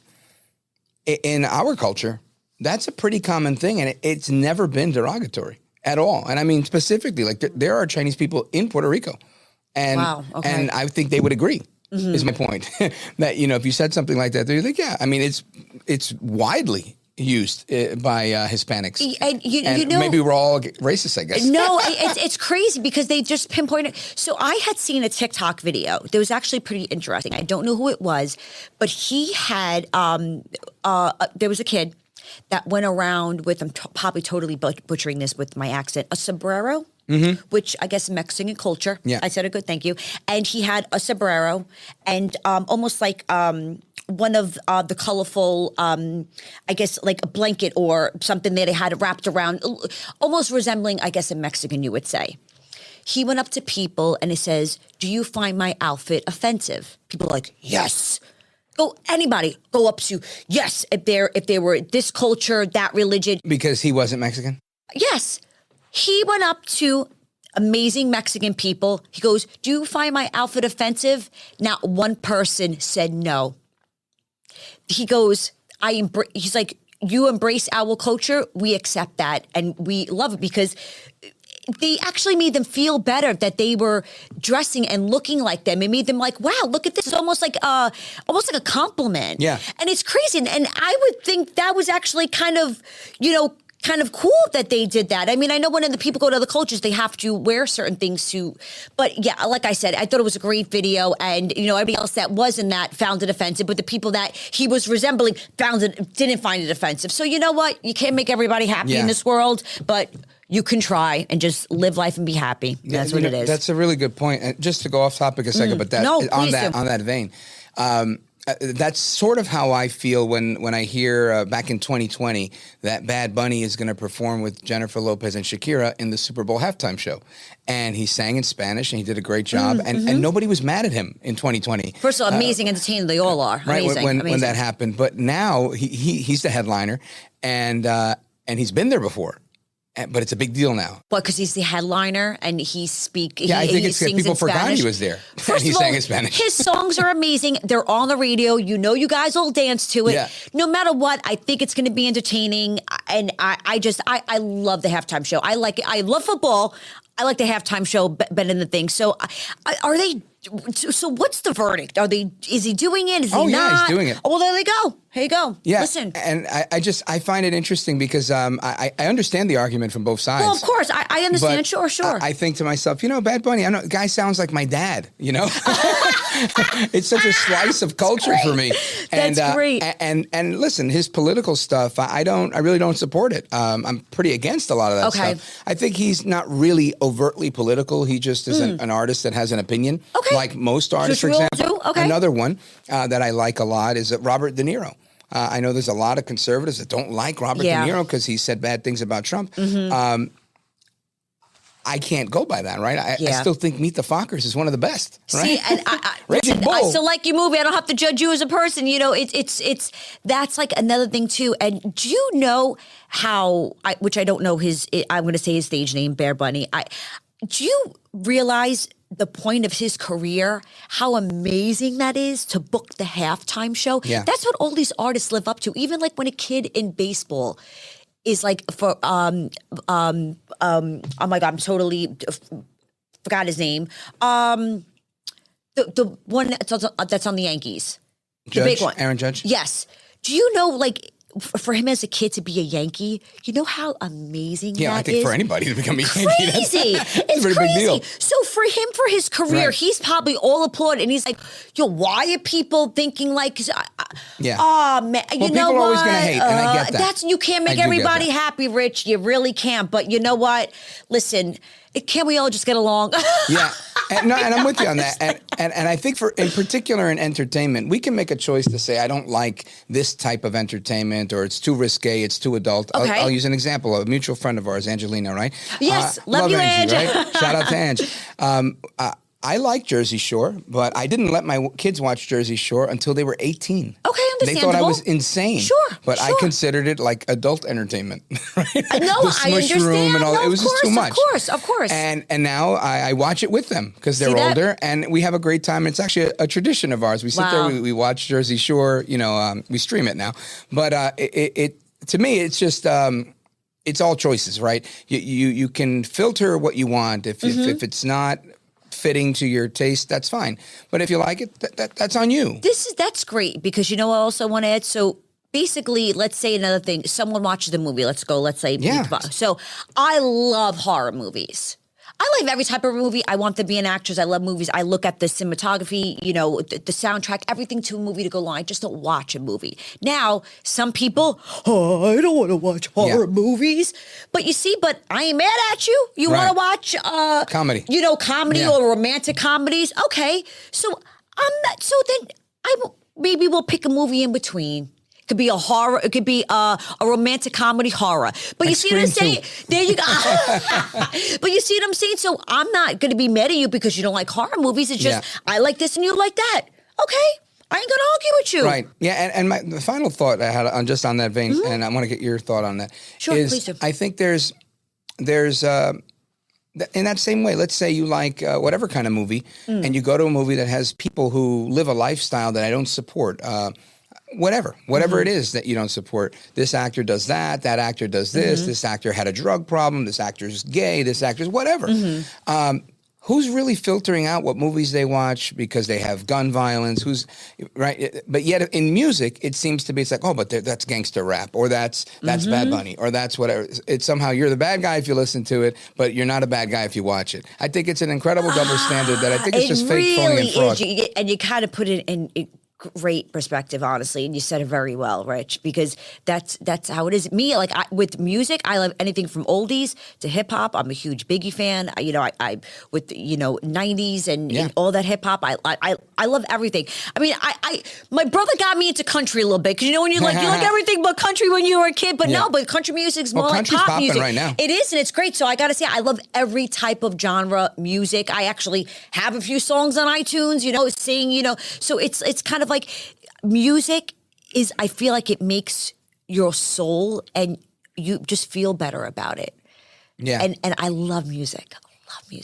in our culture, that's a pretty common thing, and it's never been derogatory at all. And I mean, specifically, like there are Chinese people in Puerto Rico, and and I think they would agree. Is my point that if you said something like that, they're like, yeah, I mean, it's widely used by Hispanics, and maybe we're all racist, I guess. No, it's crazy because they just pinpointed. So I had seen a TikTok video that was actually pretty interesting. I don't know who it was, but he had there was a kid that went around with, I'm probably totally butchering this with my accent, a sombrero. Which I guess Mexican culture. Yeah. I said a good thank you. And he had a sombrero and almost like one of the colorful, I guess like a blanket or something that they had wrapped around, almost resembling, I guess, a Mexican, you would say. He went up to people and he says, "Do you find my outfit offensive?" People are like, "Yes." Anybody go up to, yes, if they were this culture, that religion. Because he wasn't Mexican? Yes. He went up to amazing Mexican people. He goes, "Do you find my outfit offensive?" Not one person said no. He goes, he's like, "You embrace our culture. We accept that. And we love it," because they actually made them feel better that they were dressing and looking like them. It made them like, wow, look at this. It's almost like a compliment. Yeah. And it's crazy. And I would think that was actually kind of cool that they did that. I mean, I know when the people go to other cultures, they have to wear certain things but yeah, like I said, I thought it was a great video, and everybody else that was in that found it offensive, but the people that he was resembling didn't find it offensive. So you know what? You can't make everybody happy in this world, but you can try and just live life and be happy. That's what it is. That's a really good point. And just to go off topic a second, but on that vein, that's sort of how I feel when I hear back in 2020 that Bad Bunny is going to perform with Jennifer Lopez and Shakira in the Super Bowl halftime show. And he sang in Spanish and he did a great job. And nobody was mad at him in 2020. First of all, amazing entertainer. They all are. Right, amazing, when that happened. But now he's the headliner and he's been there before. But it's a big deal now. Well, because he's the headliner and he speaks. Yeah, I think it's because people forgot he was there. First and he sang in Spanish. His songs are amazing. They're on the radio. You guys all dance to it. Yeah. No matter what, I think it's going to be entertaining. And I love the halftime show. I like it. I love football. I like the halftime show better than the thing. So are they? So what's the verdict? Is he doing it? Is he not? Yeah, he's doing it. Oh, well, there they go. Here you go. Yeah. Listen. And I find it interesting because I understand the argument from both sides. Well, of course. I understand. Sure. I think to myself, Bad Bunny, I know the guy sounds like my dad, It's such a slice of culture for me. That's great. And listen, his political stuff, I really don't support it. I'm pretty against a lot of that stuff. I think he's not really overtly political. He just is an artist that has an opinion. Okay. Like most artists, for example. Okay. Another one that I like a lot is Robert De Niro. I know there's a lot of conservatives that don't like Robert De Niro because he said bad things about Trump. I can't go by that, right? I still think Meet the Fockers is one of the best, right? See, and I still like your movie. I don't have to judge you as a person. It's that's like another thing too. And do you know how? Which I don't know I'm going to say his stage name, Bear Bunny. Do you realize the point of his career, how amazing that is to book the halftime show? Yeah. That's what all these artists live up to. Even like when a kid in baseball is like for oh my God, I'm totally forgot his name. The one that's on the Yankees. Judge, the big one. Aaron Judge. Yes. Do you know, like, for him as a kid to be a Yankee, you know how amazing that is? Yeah, I think for anybody to become a Yankee, crazy. That's It's a pretty crazy. big deal. So for him, for his career, Right. he's probably all applauded. And he's like, yo, why are people thinking like, Yeah. oh, man, you Well, know people what? are always gonna hate, and I get that. That's, you can't make I do get everybody that. happy, Rich. You really can't. But you know what? Listen, can't we all just get along? Yeah, and I'm with you on that. And I think in particular in entertainment, we can make a choice to say, I don't like this type of entertainment, or it's too risque, it's too adult. Okay. I'll use an example. A mutual friend of ours, Angelina, right? Yes, love you, Angie, Ange. right? Shout out to Ange. I like Jersey Shore, but I didn't let my kids watch Jersey Shore until they were 18. Okay, They thought I understandable. was insane. Sure, But I sure. considered it like adult entertainment. No, The I smush understand. room and all No, it was of just too course, much. Of course. And now I watch it with them because they're See that? older, and we have a great time. It's actually a tradition of ours. We sit Wow. there, we watch Jersey Shore. We stream it now. But it to me, it's just it's all choices, right? You can filter what you want. If it's not fitting to your taste, that's fine. But if you like it, that's on you. That's great, because you know what I also want to add? So basically, let's say another thing. Someone watches a movie. Let's say Yeah. So I love horror movies. I love every type of movie. I want to be an actress. I love movies. I look at the cinematography, the soundtrack, everything to a movie to go along. I just don't watch a movie. Now, some people, I don't want to watch horror movies. But you see, I ain't mad at you. You want to watch comedy. Comedy Yeah. or romantic comedies. Okay. So I'm not, so then maybe we'll pick a movie in between. It could be a horror. It could be a romantic comedy horror. But you see what I'm saying? There you go. But you see what I'm saying? So I'm not going to be mad at you because you don't like horror movies. It's just, I like this and you like that. Okay. I ain't going to argue with you. Right. Yeah. And the final thought I had on that vein, and I want to get your thought on that. Sure, is please do. I think there's in that same way, let's say you like whatever kind of movie, and you go to a movie that has people who live a lifestyle that I don't support. Whatever it is that you don't support. This actor does that actor does this, this actor had a drug problem, this actor's gay, this actor's whatever. Who's really filtering out what movies they watch because they have gun violence? Who's right? But yet in music, it seems to be, it's like, oh, but that's gangster rap, or that's Bad Bunny, or that's whatever. It's somehow you're the bad guy if you listen to it, but you're not a bad guy if you watch it. I think it's an incredible double standard that I think it's just fake, phony, and fraud. And you kind of put it in great perspective, honestly, and you said it very well, Rich, because that's how it is. Me, with music, I love anything from oldies to hip hop. I'm a huge Biggie fan. I with 90s and all that hip hop. I love everything. I mean, my brother got me into country a little bit, because when you like everything but country when you were a kid, but no, but country music's more like country's pop popping music right now. It is, and it's great. So I got to say, I love every type of genre music. I actually have a few songs on iTunes, sing, so it's kind of like music is, I feel like it makes your soul and you just feel better about it. Yeah. And I love music.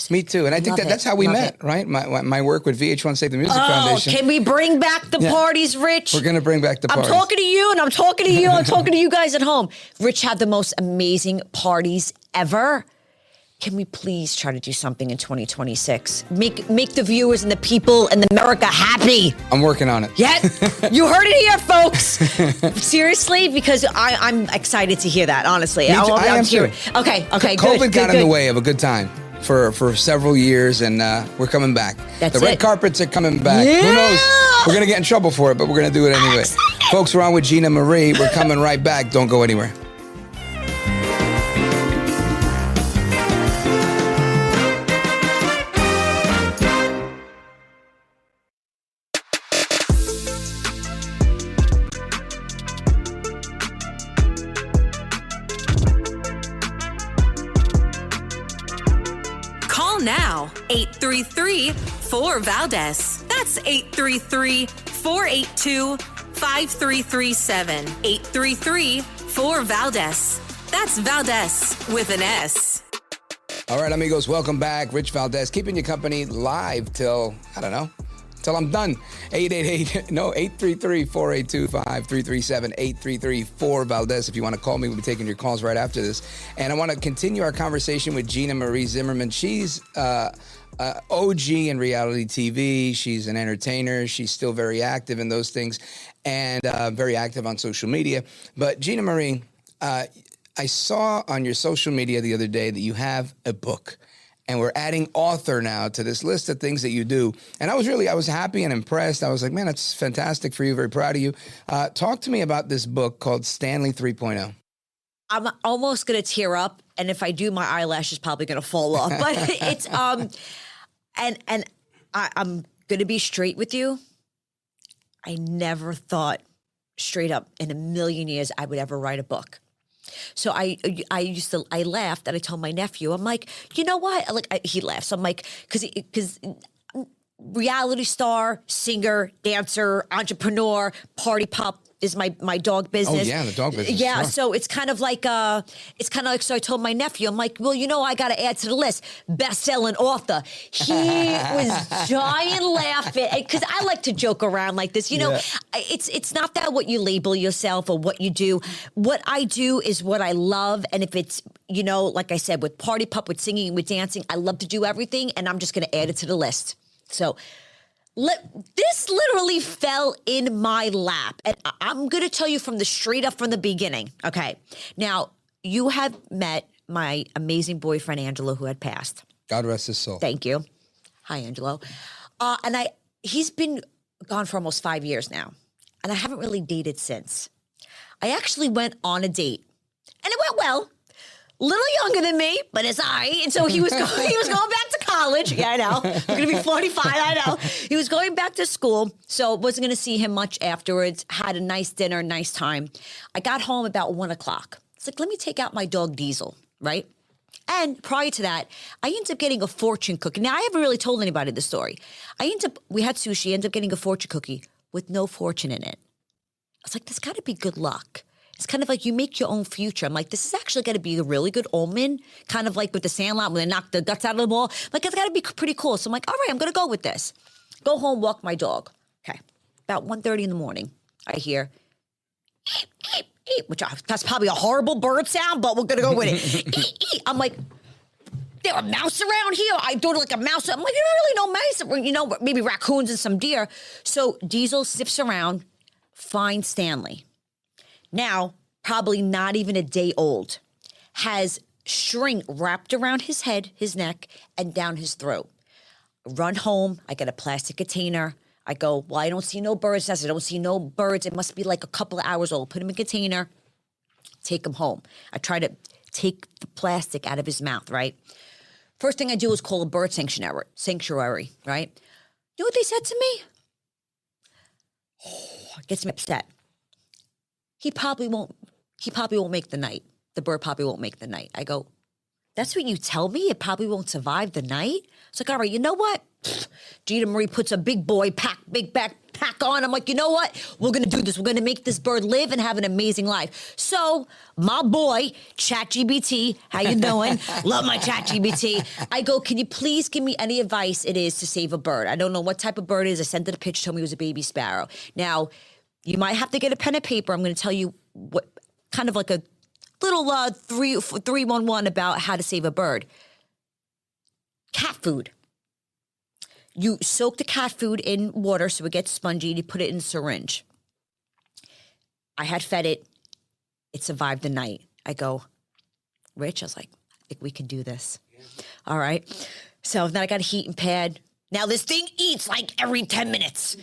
Me too. And I think that's how we met, right? My work with VH1 Save the Music Foundation. Can we bring back the parties, Rich? We're going to bring back the parties. I'm talking to you, and I'm talking to you, I'm talking to you guys at home. Rich had the most amazing parties ever. Can we please try to do something in 2026? Make the viewers and the people and America happy. I'm working on it. Yeah, you heard it here, folks. Seriously, because I'm excited to hear that, honestly. Me too. I am too. too. Okay, good. COVID got in the way of a good time for several years, and we're coming back. That's the red it. carpets are coming back. Yeah. Who knows? We're going to get in trouble for it, but we're going to do it anyway. Folks, we're on with Gina Marie. We're coming right back. Don't go anywhere. Call now, 833-4-VALDEZ. That's 833-482-5337. 833-4-VALDEZ. That's Valdez with an S. All right, amigos, welcome back. Rich Valdés, keeping you company live till I'm done. 833-482-5337. 833-4-VALDEZ. If you want to call me, we'll be taking your calls right after this. And I want to continue our conversation with Gina Marie Zimmerman. She's OG in reality TV. She's an entertainer. She's still very active in those things and very active on social media. But Gina Marie, I saw on your social media the other day that you have a book. And we're adding author now to this list of things that you do. And I was happy and impressed. I was like, man, that's fantastic for you. Very proud of you. Talk to me about this book called Stanley 3.0. I'm almost going to tear up. And if I do, my eyelash is probably going to fall off. But it's, and I'm going to be straight with you. I never thought straight up in a million years I would ever write a book. So I laughed and I told my nephew, I'm like, you know what? He laughs. I'm like, because reality star, singer, dancer, entrepreneur, party pop is my dog business. Oh yeah, the dog business. Yeah, sure. so it's kind of like, so I told my nephew, I'm like, well, I got to add to the list, best-selling author. He was dying laughing, because I like to joke around like this. It's not that what you label yourself or what you do. What I do is what I love, and if it's, like I said, with party pop, with singing, with dancing, I love to do everything, and I'm just going to add it to the list. So this literally fell in my lap. And I'm going to tell you from the beginning. Okay. Now, you have met my amazing boyfriend, Angelo, who had passed. God rest his soul. Thank you. Hi, Angelo. And he's been gone for almost 5 years now. And I haven't really dated since. I actually went on a date. And it went well. Little younger than me, but it's all right. And so he was going back to college. Yeah, I know. I'm going to be 45. I know. He was going back to school, so wasn't going to see him much afterwards. Had a nice dinner, nice time. I got home about 1 o'clock. It's like, let me take out my dog Diesel, right? And prior to that, I ended up getting a fortune cookie. Now, I haven't really told anybody the story. We had sushi, ended up getting a fortune cookie with no fortune in it. I was like, that's got to be good luck. It's kind of like you make your own future. I'm like, this is actually going to be a really good omen, kind of like with the Sandlot when they knock the guts out of the ball. Like, it's got to be pretty cool. So I'm like, all right, I'm going to go with this. Go home, walk my dog. Okay. About 1:30 in the morning, I hear, eep, eep, eep, which that's probably a horrible bird sound, but we're going to go with it. Eep, eep. I'm like, there are mouse around here. I do like a mouse. I'm like, really no mice. Maybe raccoons and some deer. So Diesel sniffs around, finds Stanley. Now, probably not even a day old, has string wrapped around his head, his neck, and down his throat. Run home. I get a plastic container. I go, well, I don't see no birds. I don't see no birds. It must be like a couple of hours old. Put him in a container. Take him home. I try to take the plastic out of his mouth, right? First thing I do is call a bird sanctuary, right? You know what they said to me? Oh, it gets me upset. He probably won't make the night. The bird probably won't make the night. I go, that's what you tell me? It probably won't survive the night? It's like, all right, you know what? Gina Marie puts a big backpack on. I'm like, you know what? We're going to do this. We're going to make this bird live and have an amazing life. So my boy, ChatGPT, how you doing? Love my ChatGPT. I go, can you please give me any advice it is to save a bird? I don't know what type of bird it is. I sent it a picture, told me it was a baby sparrow. Now, you might have to get a pen and paper. I'm going to tell you what kind of like a little 311 about how to save a bird. Cat food. You soak the cat food in water so it gets spongy, and you put it in a syringe. I had fed it. It survived the night. I go, Rich, I was like, I think we can do this. Yeah. All right. So then I got a heating pad. Now this thing eats like every 10 minutes.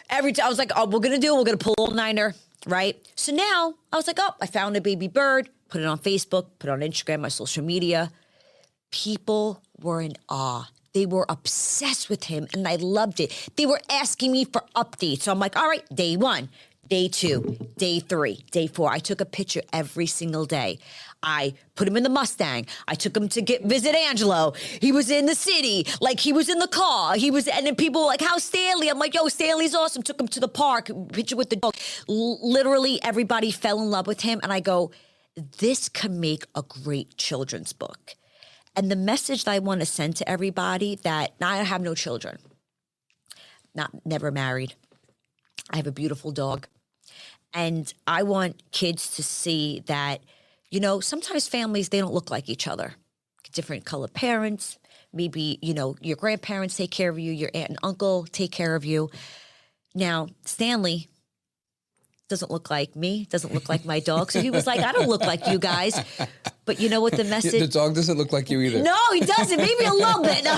Every time I was like, oh, we're going to pull all-nighter, right? So now I was like, oh, I found a baby bird, put it on Facebook, put it on Instagram, my social media. People were in awe. They were obsessed with him, and I loved it. They were asking me for updates. So I'm like, all right, day 1, day 2, day 3, day 4. I took a picture every single day. I put him in the Mustang. I took him to visit Angelo. He was in the city. Like, he was in the car. And then people were like, how's Stanley? I'm like, yo, Stanley's awesome. Took him to the park, picture with the dog. Literally, everybody fell in love with him. And I go, this can make a great children's book. And the message that I want to send to everybody that now I have no children, never married. I have a beautiful dog. And I want kids to see that, sometimes families, they don't look like each other. Different color parents, maybe, your grandparents take care of you, your aunt and uncle take care of you. Now, Stanley doesn't look like me, doesn't look like my dog. So he was like, I don't look like you guys. But you know what the message? The dog doesn't look like you either. No, he doesn't. Maybe a little bit. No,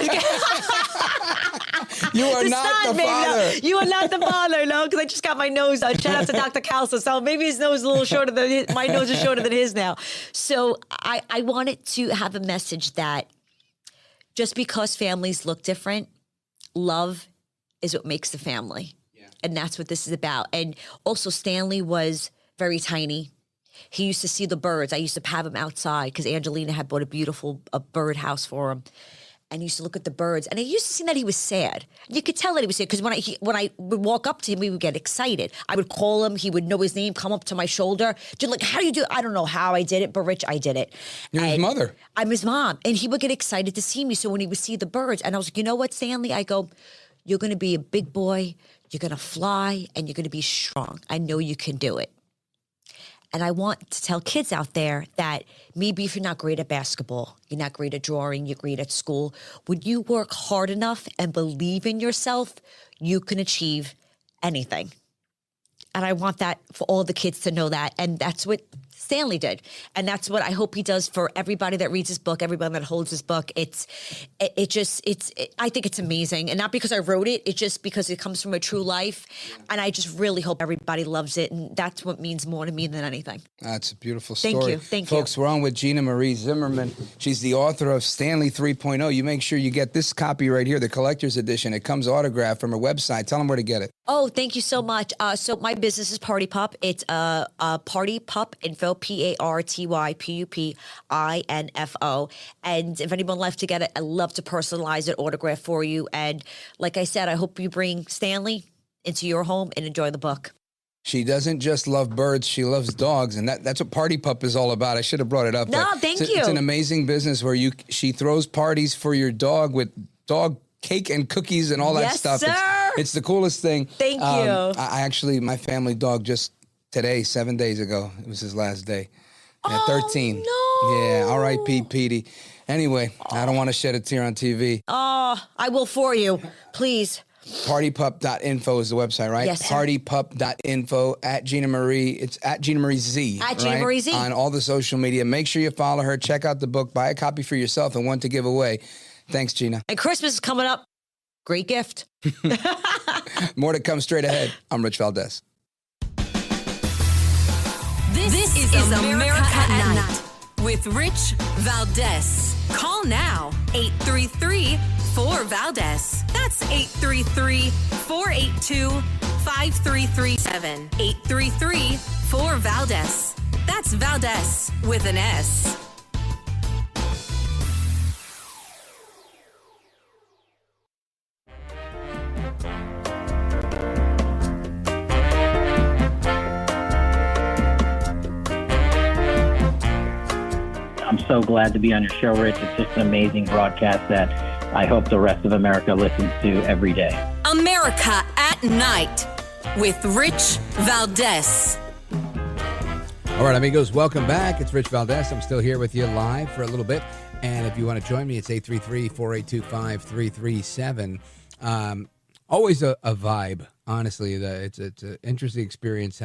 you are not the father. No. You are not the father, no, because I just got my nose done. Shout out to Dr. Kalsa. So maybe his nose is a little shorter than his, my nose is shorter than his now. So I wanted to have a message that just because families look different, love is what makes the family. And that's what this is about. And also, Stanley was very tiny. He used to see the birds. I used to have him outside because Angelina had bought a bird house for him. And he used to look at the birds. And I used to see that he was sad. You could tell that he was sad because when I would walk up to him, we would get excited. I would call him. He would know his name, come up to my shoulder. Just like, how do you do it? I don't know how I did it, but Rich, I did it. You're his mother. I'm his mom. And he would get excited to see me. So when he would see the birds, and I was like, you know what, Stanley? I go, you're going to be a big boy. You're going to fly and you're going to be strong. I know you can do it. And I want to tell kids out there that maybe if you're not great at basketball, you're not great at drawing, you're great at school, when you work hard enough and believe in yourself, you can achieve anything. And I want that for all the kids to know that. And that's what Stanley did. And that's what I hope he does for everybody that reads his book, everybody that holds his book. I think it's amazing. And not because I wrote it, it's just because it comes from a true life. And I just really hope everybody loves it. And that's what means more to me than anything. That's a beautiful story. Thank you. Folks, we're on with Gina Marie Zimmerman. She's the author of Stanley 3.0. You make sure you get this copy right here, the collector's edition. It comes autographed from her website. Tell them where to get it. Oh, thank you so much. So my business is Party Pup. It's Party Pup Info, PARTYPUPINFO. And if anyone left to get it, I love to personalize it, autograph for you. And like I said, I hope you bring Stanley into your home and enjoy the book. She doesn't just love birds, she loves dogs, and that's what Party Pup is all about. I should have brought it up. No, thank you. It's an amazing business where she throws parties for your dog with dog cake and cookies and all that stuff. Yes, sir. It's the coolest thing. Thank you. I actually, my family dog just today, 7 days ago, it was his last day. At 13. No. Yeah, R.I.P. Petey. Anyway, I don't want to shed a tear on TV. Oh, I will for you. Please. Partypup.info is the website, right? Yes, sir. Partypup.info at Gina Marie. It's at Gina Marie Z. At Gina Marie Z. On all the social media. Make sure you follow her. Check out the book. Buy a copy for yourself and one to give away. Thanks, Gina. And Christmas is coming up. Great gift. More to come straight ahead. I'm Rich Valdés. This is America at Night with Rich Valdés. Call now, 833-4-VALDEZ. That's 833-482-5337. 833-4-VALDEZ. That's Valdés with an S. I'm so glad to be on your show, Rich. It's just an amazing broadcast that I hope the rest of America listens to every day. America at Night with Rich Valdés. All right, amigos, welcome back. It's Rich Valdés. I'm still here with you live for a little bit. And if you want to join me, it's 833-482-5337. Always a vibe, honestly. It's an interesting experience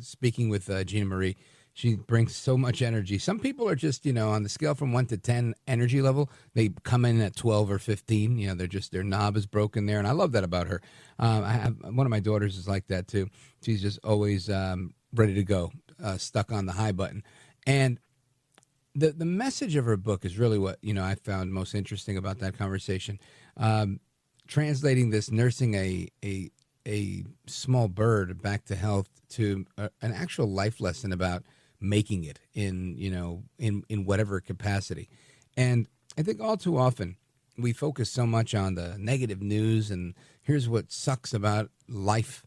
speaking with Gina Marie. She brings so much energy. Some people are just, on the scale from 1 to 10 energy level, they come in at 12 or 15. Their knob is broken there. And I love that about her. I have one of my daughters is like that too. She's just always ready to go, stuck on the high button. And the message of her book is really what, I found most interesting about that conversation. Translating this nursing a small bird back to health to an actual life lesson about making it in whatever capacity. And I think all too often we focus so much on the negative news and here's what sucks about life.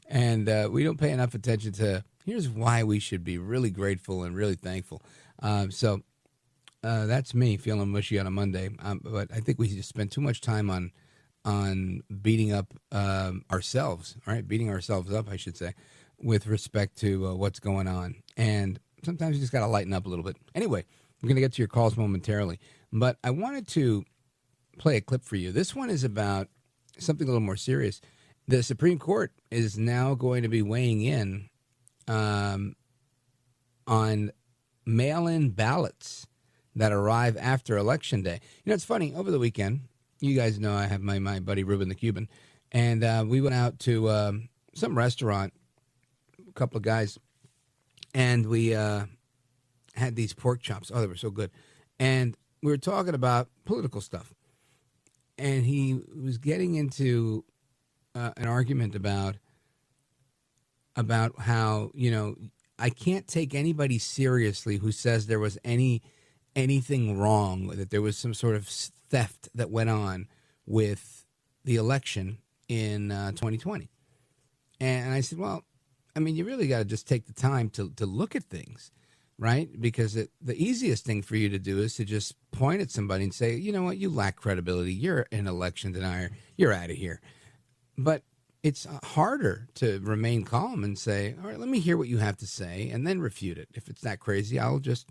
And we don't pay enough attention to here's why we should be really grateful and really thankful. So that's me feeling mushy on a Monday. But I think we just spend too much time on beating up ourselves, right? Beating ourselves up, I should say, with respect to what's going on. And sometimes you just got to lighten up a little bit. Anyway, we're going to get to your calls momentarily. But I wanted to play a clip for you. This one is about something a little more serious. The Supreme Court is now going to be weighing in on mail-in ballots that arrive after Election Day. You know, it's funny. Over the weekend, you guys know I have my buddy Ruben the Cuban, and we went out to some restaurant, a couple of guys, and we had these pork chops. Oh, they were so good. And we were talking about political stuff. And he was getting into an argument about how, you know, I can't take anybody seriously who says there was anything wrong, that there was some sort of theft that went on with the election in 2020. And I said, well, I mean, you really got to just take the time to look at things, right? Because the easiest thing for you to do is to just point at somebody and say, you know what, you lack credibility. You're an election denier. You're out of here. But it's harder to remain calm and say, all right, let me hear what you have to say and then refute it. If it's that crazy, I'll just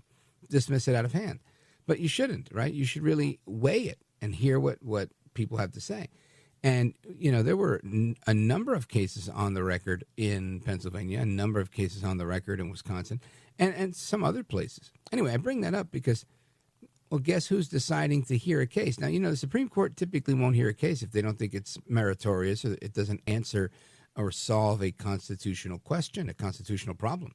dismiss it out of hand. But you shouldn't, right? You should really weigh it and hear what people have to say. And, you know, there were a number of cases on the record in Pennsylvania, a number of cases on the record in Wisconsin, and some other places. Anyway, I bring that up because, well, guess who's deciding to hear a case? Now, you know, the Supreme Court typically won't hear a case if they don't think it's meritorious or it doesn't answer or solve a constitutional question, a constitutional problem.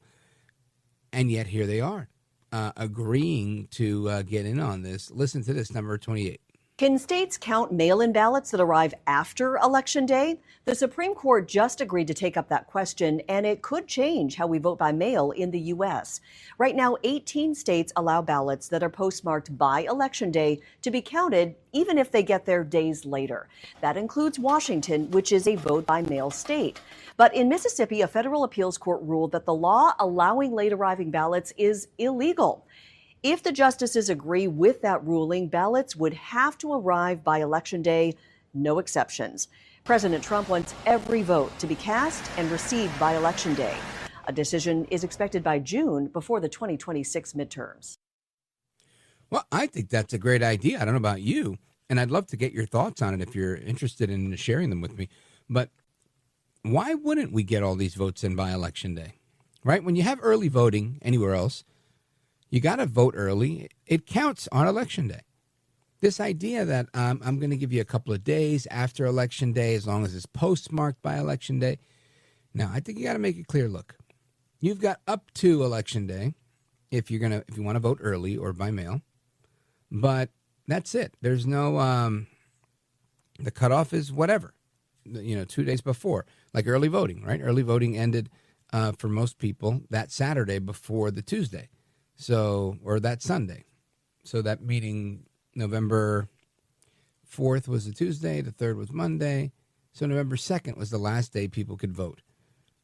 And yet here they are, agreeing to get in on this. Listen to this, number 28. Can states count mail-in ballots that arrive after Election Day? The Supreme Court just agreed to take up that question, and it could change how we vote by mail in the U.S. Right now, 18 states allow ballots that are postmarked by Election Day to be counted even if they get there days later. That includes Washington, which is a vote-by-mail state. But in Mississippi, a federal appeals court ruled that the law allowing late-arriving ballots is illegal. If the justices agree with that ruling, ballots would have to arrive by Election Day, no exceptions. President Trump wants every vote to be cast and received by Election Day. A decision is expected by June before the 2026 midterms. Well, I think that's a great idea. I don't know about you, and I'd love to get your thoughts on it if you're interested in sharing them with me. But why wouldn't we get all these votes in by Election Day, right? When you have early voting anywhere else, you got to vote early. It counts on Election Day. This idea that I'm going to give you a couple of days after Election Day as long as it's postmarked by Election Day. Now, I think you got to make it clear. Look, you've got up to Election Day if you want to vote early or by mail. But that's it. There's no the cutoff is whatever, 2 days before, like early voting, right? Early voting ended for most people that Saturday before the Tuesday. Or that Sunday. So that meeting November 4th was the Tuesday, the 3rd was Monday. So November 2nd was the last day people could vote.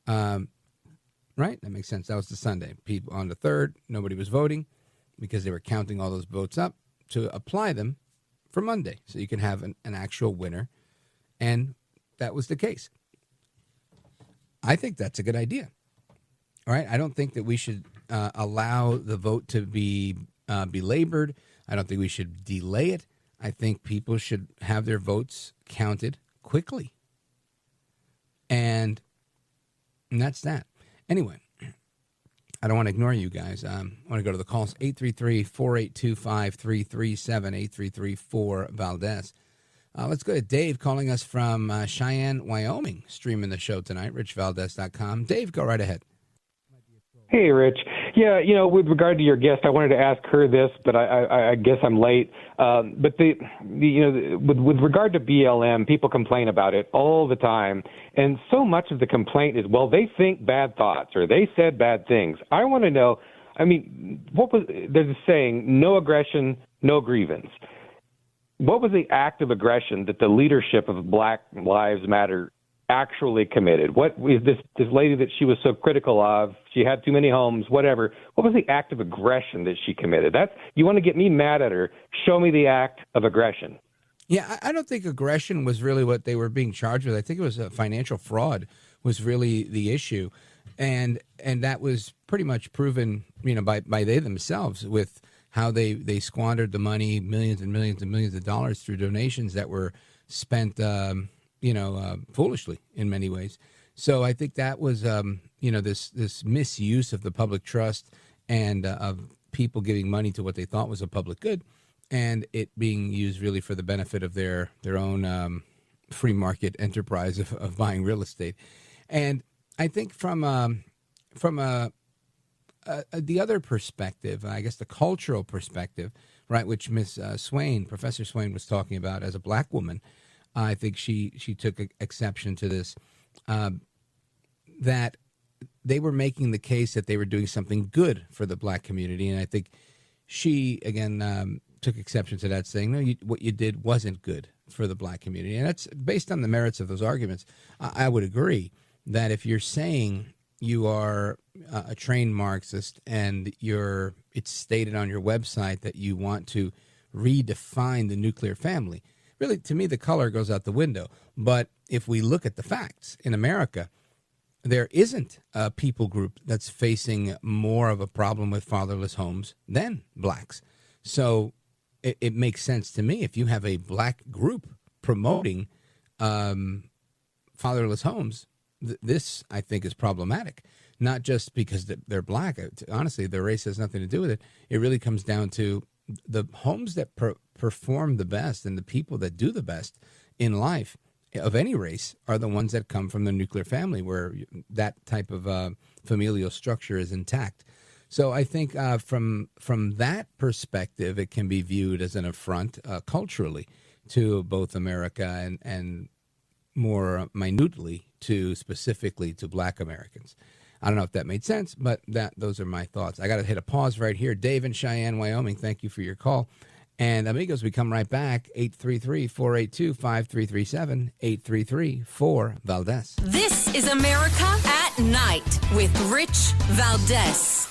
Right? That makes sense. That was the Sunday. People on the 3rd, nobody was voting because they were counting all those votes up to apply them for Monday. So you can have an actual winner. And that was the case. I think that's a good idea. All right. I don't think that we should allow the vote to be belabored. I don't think we should delay it. I think people should have their votes counted quickly. And that's that. Anyway, I don't want to ignore you guys. I want to go to the calls. 833-482-5337, 833-4-Valdés. Let's go to Dave calling us from Cheyenne, Wyoming, streaming the show tonight, richvaldés.com. Dave, go right ahead. Hey, Rich. Yeah, with regard to your guest, I wanted to ask her this, but I guess I'm late. But with regard to BLM, people complain about it all the time, and so much of the complaint is, well, they think bad thoughts or they said bad things. I want to know. I mean, there's a saying, no aggression, no grievance. What was the act of aggression that the leadership of Black Lives Matter actually committed? What is this lady that she was so critical of? She had too many homes, whatever. What was the act of aggression that she committed? You want to get me mad at her? Show me the act of aggression. Yeah, I don't think aggression was really what they were being charged with. I think it was financial fraud was really the issue, and that was pretty much proven, by they themselves with how they squandered the money, millions and millions and millions of dollars through donations that were spent, foolishly in many ways. So I think that was, this misuse of the public trust and of people giving money to what they thought was a public good, and it being used really for the benefit of their own free market enterprise of buying real estate. And I think from the other perspective, I guess the cultural perspective, right, which Professor Swain was talking about as a black woman, I think she took exception to this, that they were making the case that they were doing something good for the black community. And I think she, again, took exception to that, saying, no, what you did wasn't good for the black community. And that's based on the merits of those arguments. I would agree that if you're saying you are a trained Marxist and it's stated on your website that you want to redefine the nuclear family, really, to me, the color goes out the window. But if we look at the facts in America, there isn't a people group that's facing more of a problem with fatherless homes than blacks. So it makes sense to me if you have a black group promoting fatherless homes. This, I think, is problematic, not just because they're black. Honestly, their race has nothing to do with it. It really comes down to the homes that perform the best and the people that do the best in life of any race are the ones that come from the nuclear family, where that type of familial structure is intact. So I think from that perspective, it can be viewed as an affront culturally to both America and more minutely specifically to black Americans. I don't know if that made sense, but those are my thoughts. I got to hit a pause right here. Dave in Cheyenne, Wyoming, thank you for your call. And amigos, we come right back. 833-482-5337, 833-4-Valdés. This is America at Night with Rich Valdés.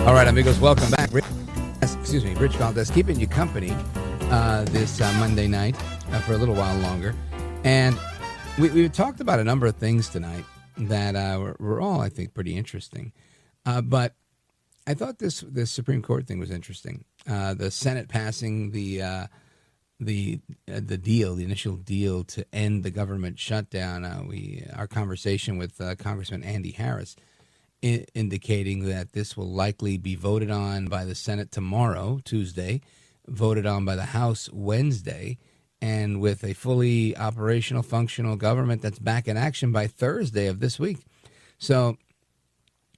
All right, amigos, welcome back. Rich Valdés, keeping you company this Monday night for a little while longer. And we talked about a number of things tonight that were all, I think, pretty interesting. But I thought this Supreme Court thing was interesting. The Senate passing the initial deal to end the government shutdown. Our conversation with Congressman Andy Harris indicating that this will likely be voted on by the Senate tomorrow, Tuesday, voted on by the House Wednesday, and with a fully operational, functional government that's back in action by Thursday of this week. So,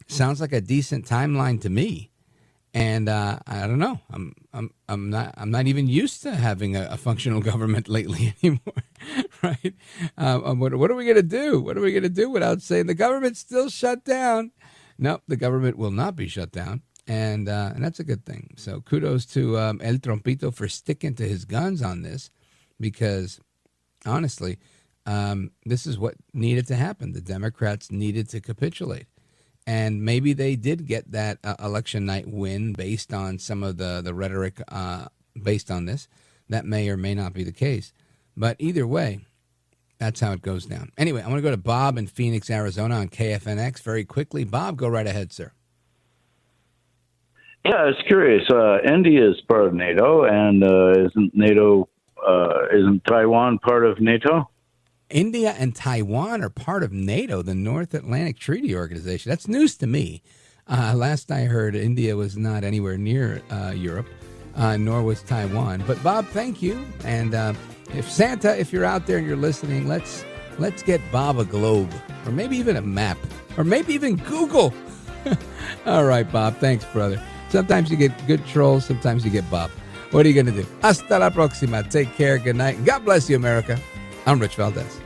sounds like a decent timeline to me. And I don't know. I'm not even used to having a functional government lately anymore, right? What are we going to do? What are we going to do without saying the government's still shut down? No, the government will not be shut down, and that's a good thing. So kudos to El Trompito for sticking to his guns on this, because honestly, this is what needed to happen. The Democrats needed to capitulate. And maybe they did get that election night win based on some of the rhetoric based on this. That may or may not be the case. But either way, that's how it goes down. Anyway, I'm going to go to Bob in Phoenix, Arizona on KFNX very quickly. Bob, go right ahead, sir. Yeah, I was curious. India is part of NATO, and isn't Taiwan part of NATO? India and Taiwan are part of NATO, the North Atlantic Treaty Organization. That's news to me. Last I heard, India was not anywhere near Europe, nor was Taiwan. But Bob, thank you. And if you're out there and you're listening, let's get Bob a globe, or maybe even a map, or maybe even Google. All right, Bob. Thanks, brother. Sometimes you get good trolls. Sometimes you get Bob. What are you going to do? Hasta la próxima. Take care. Good night. God bless you, America. I'm Rich Valdés.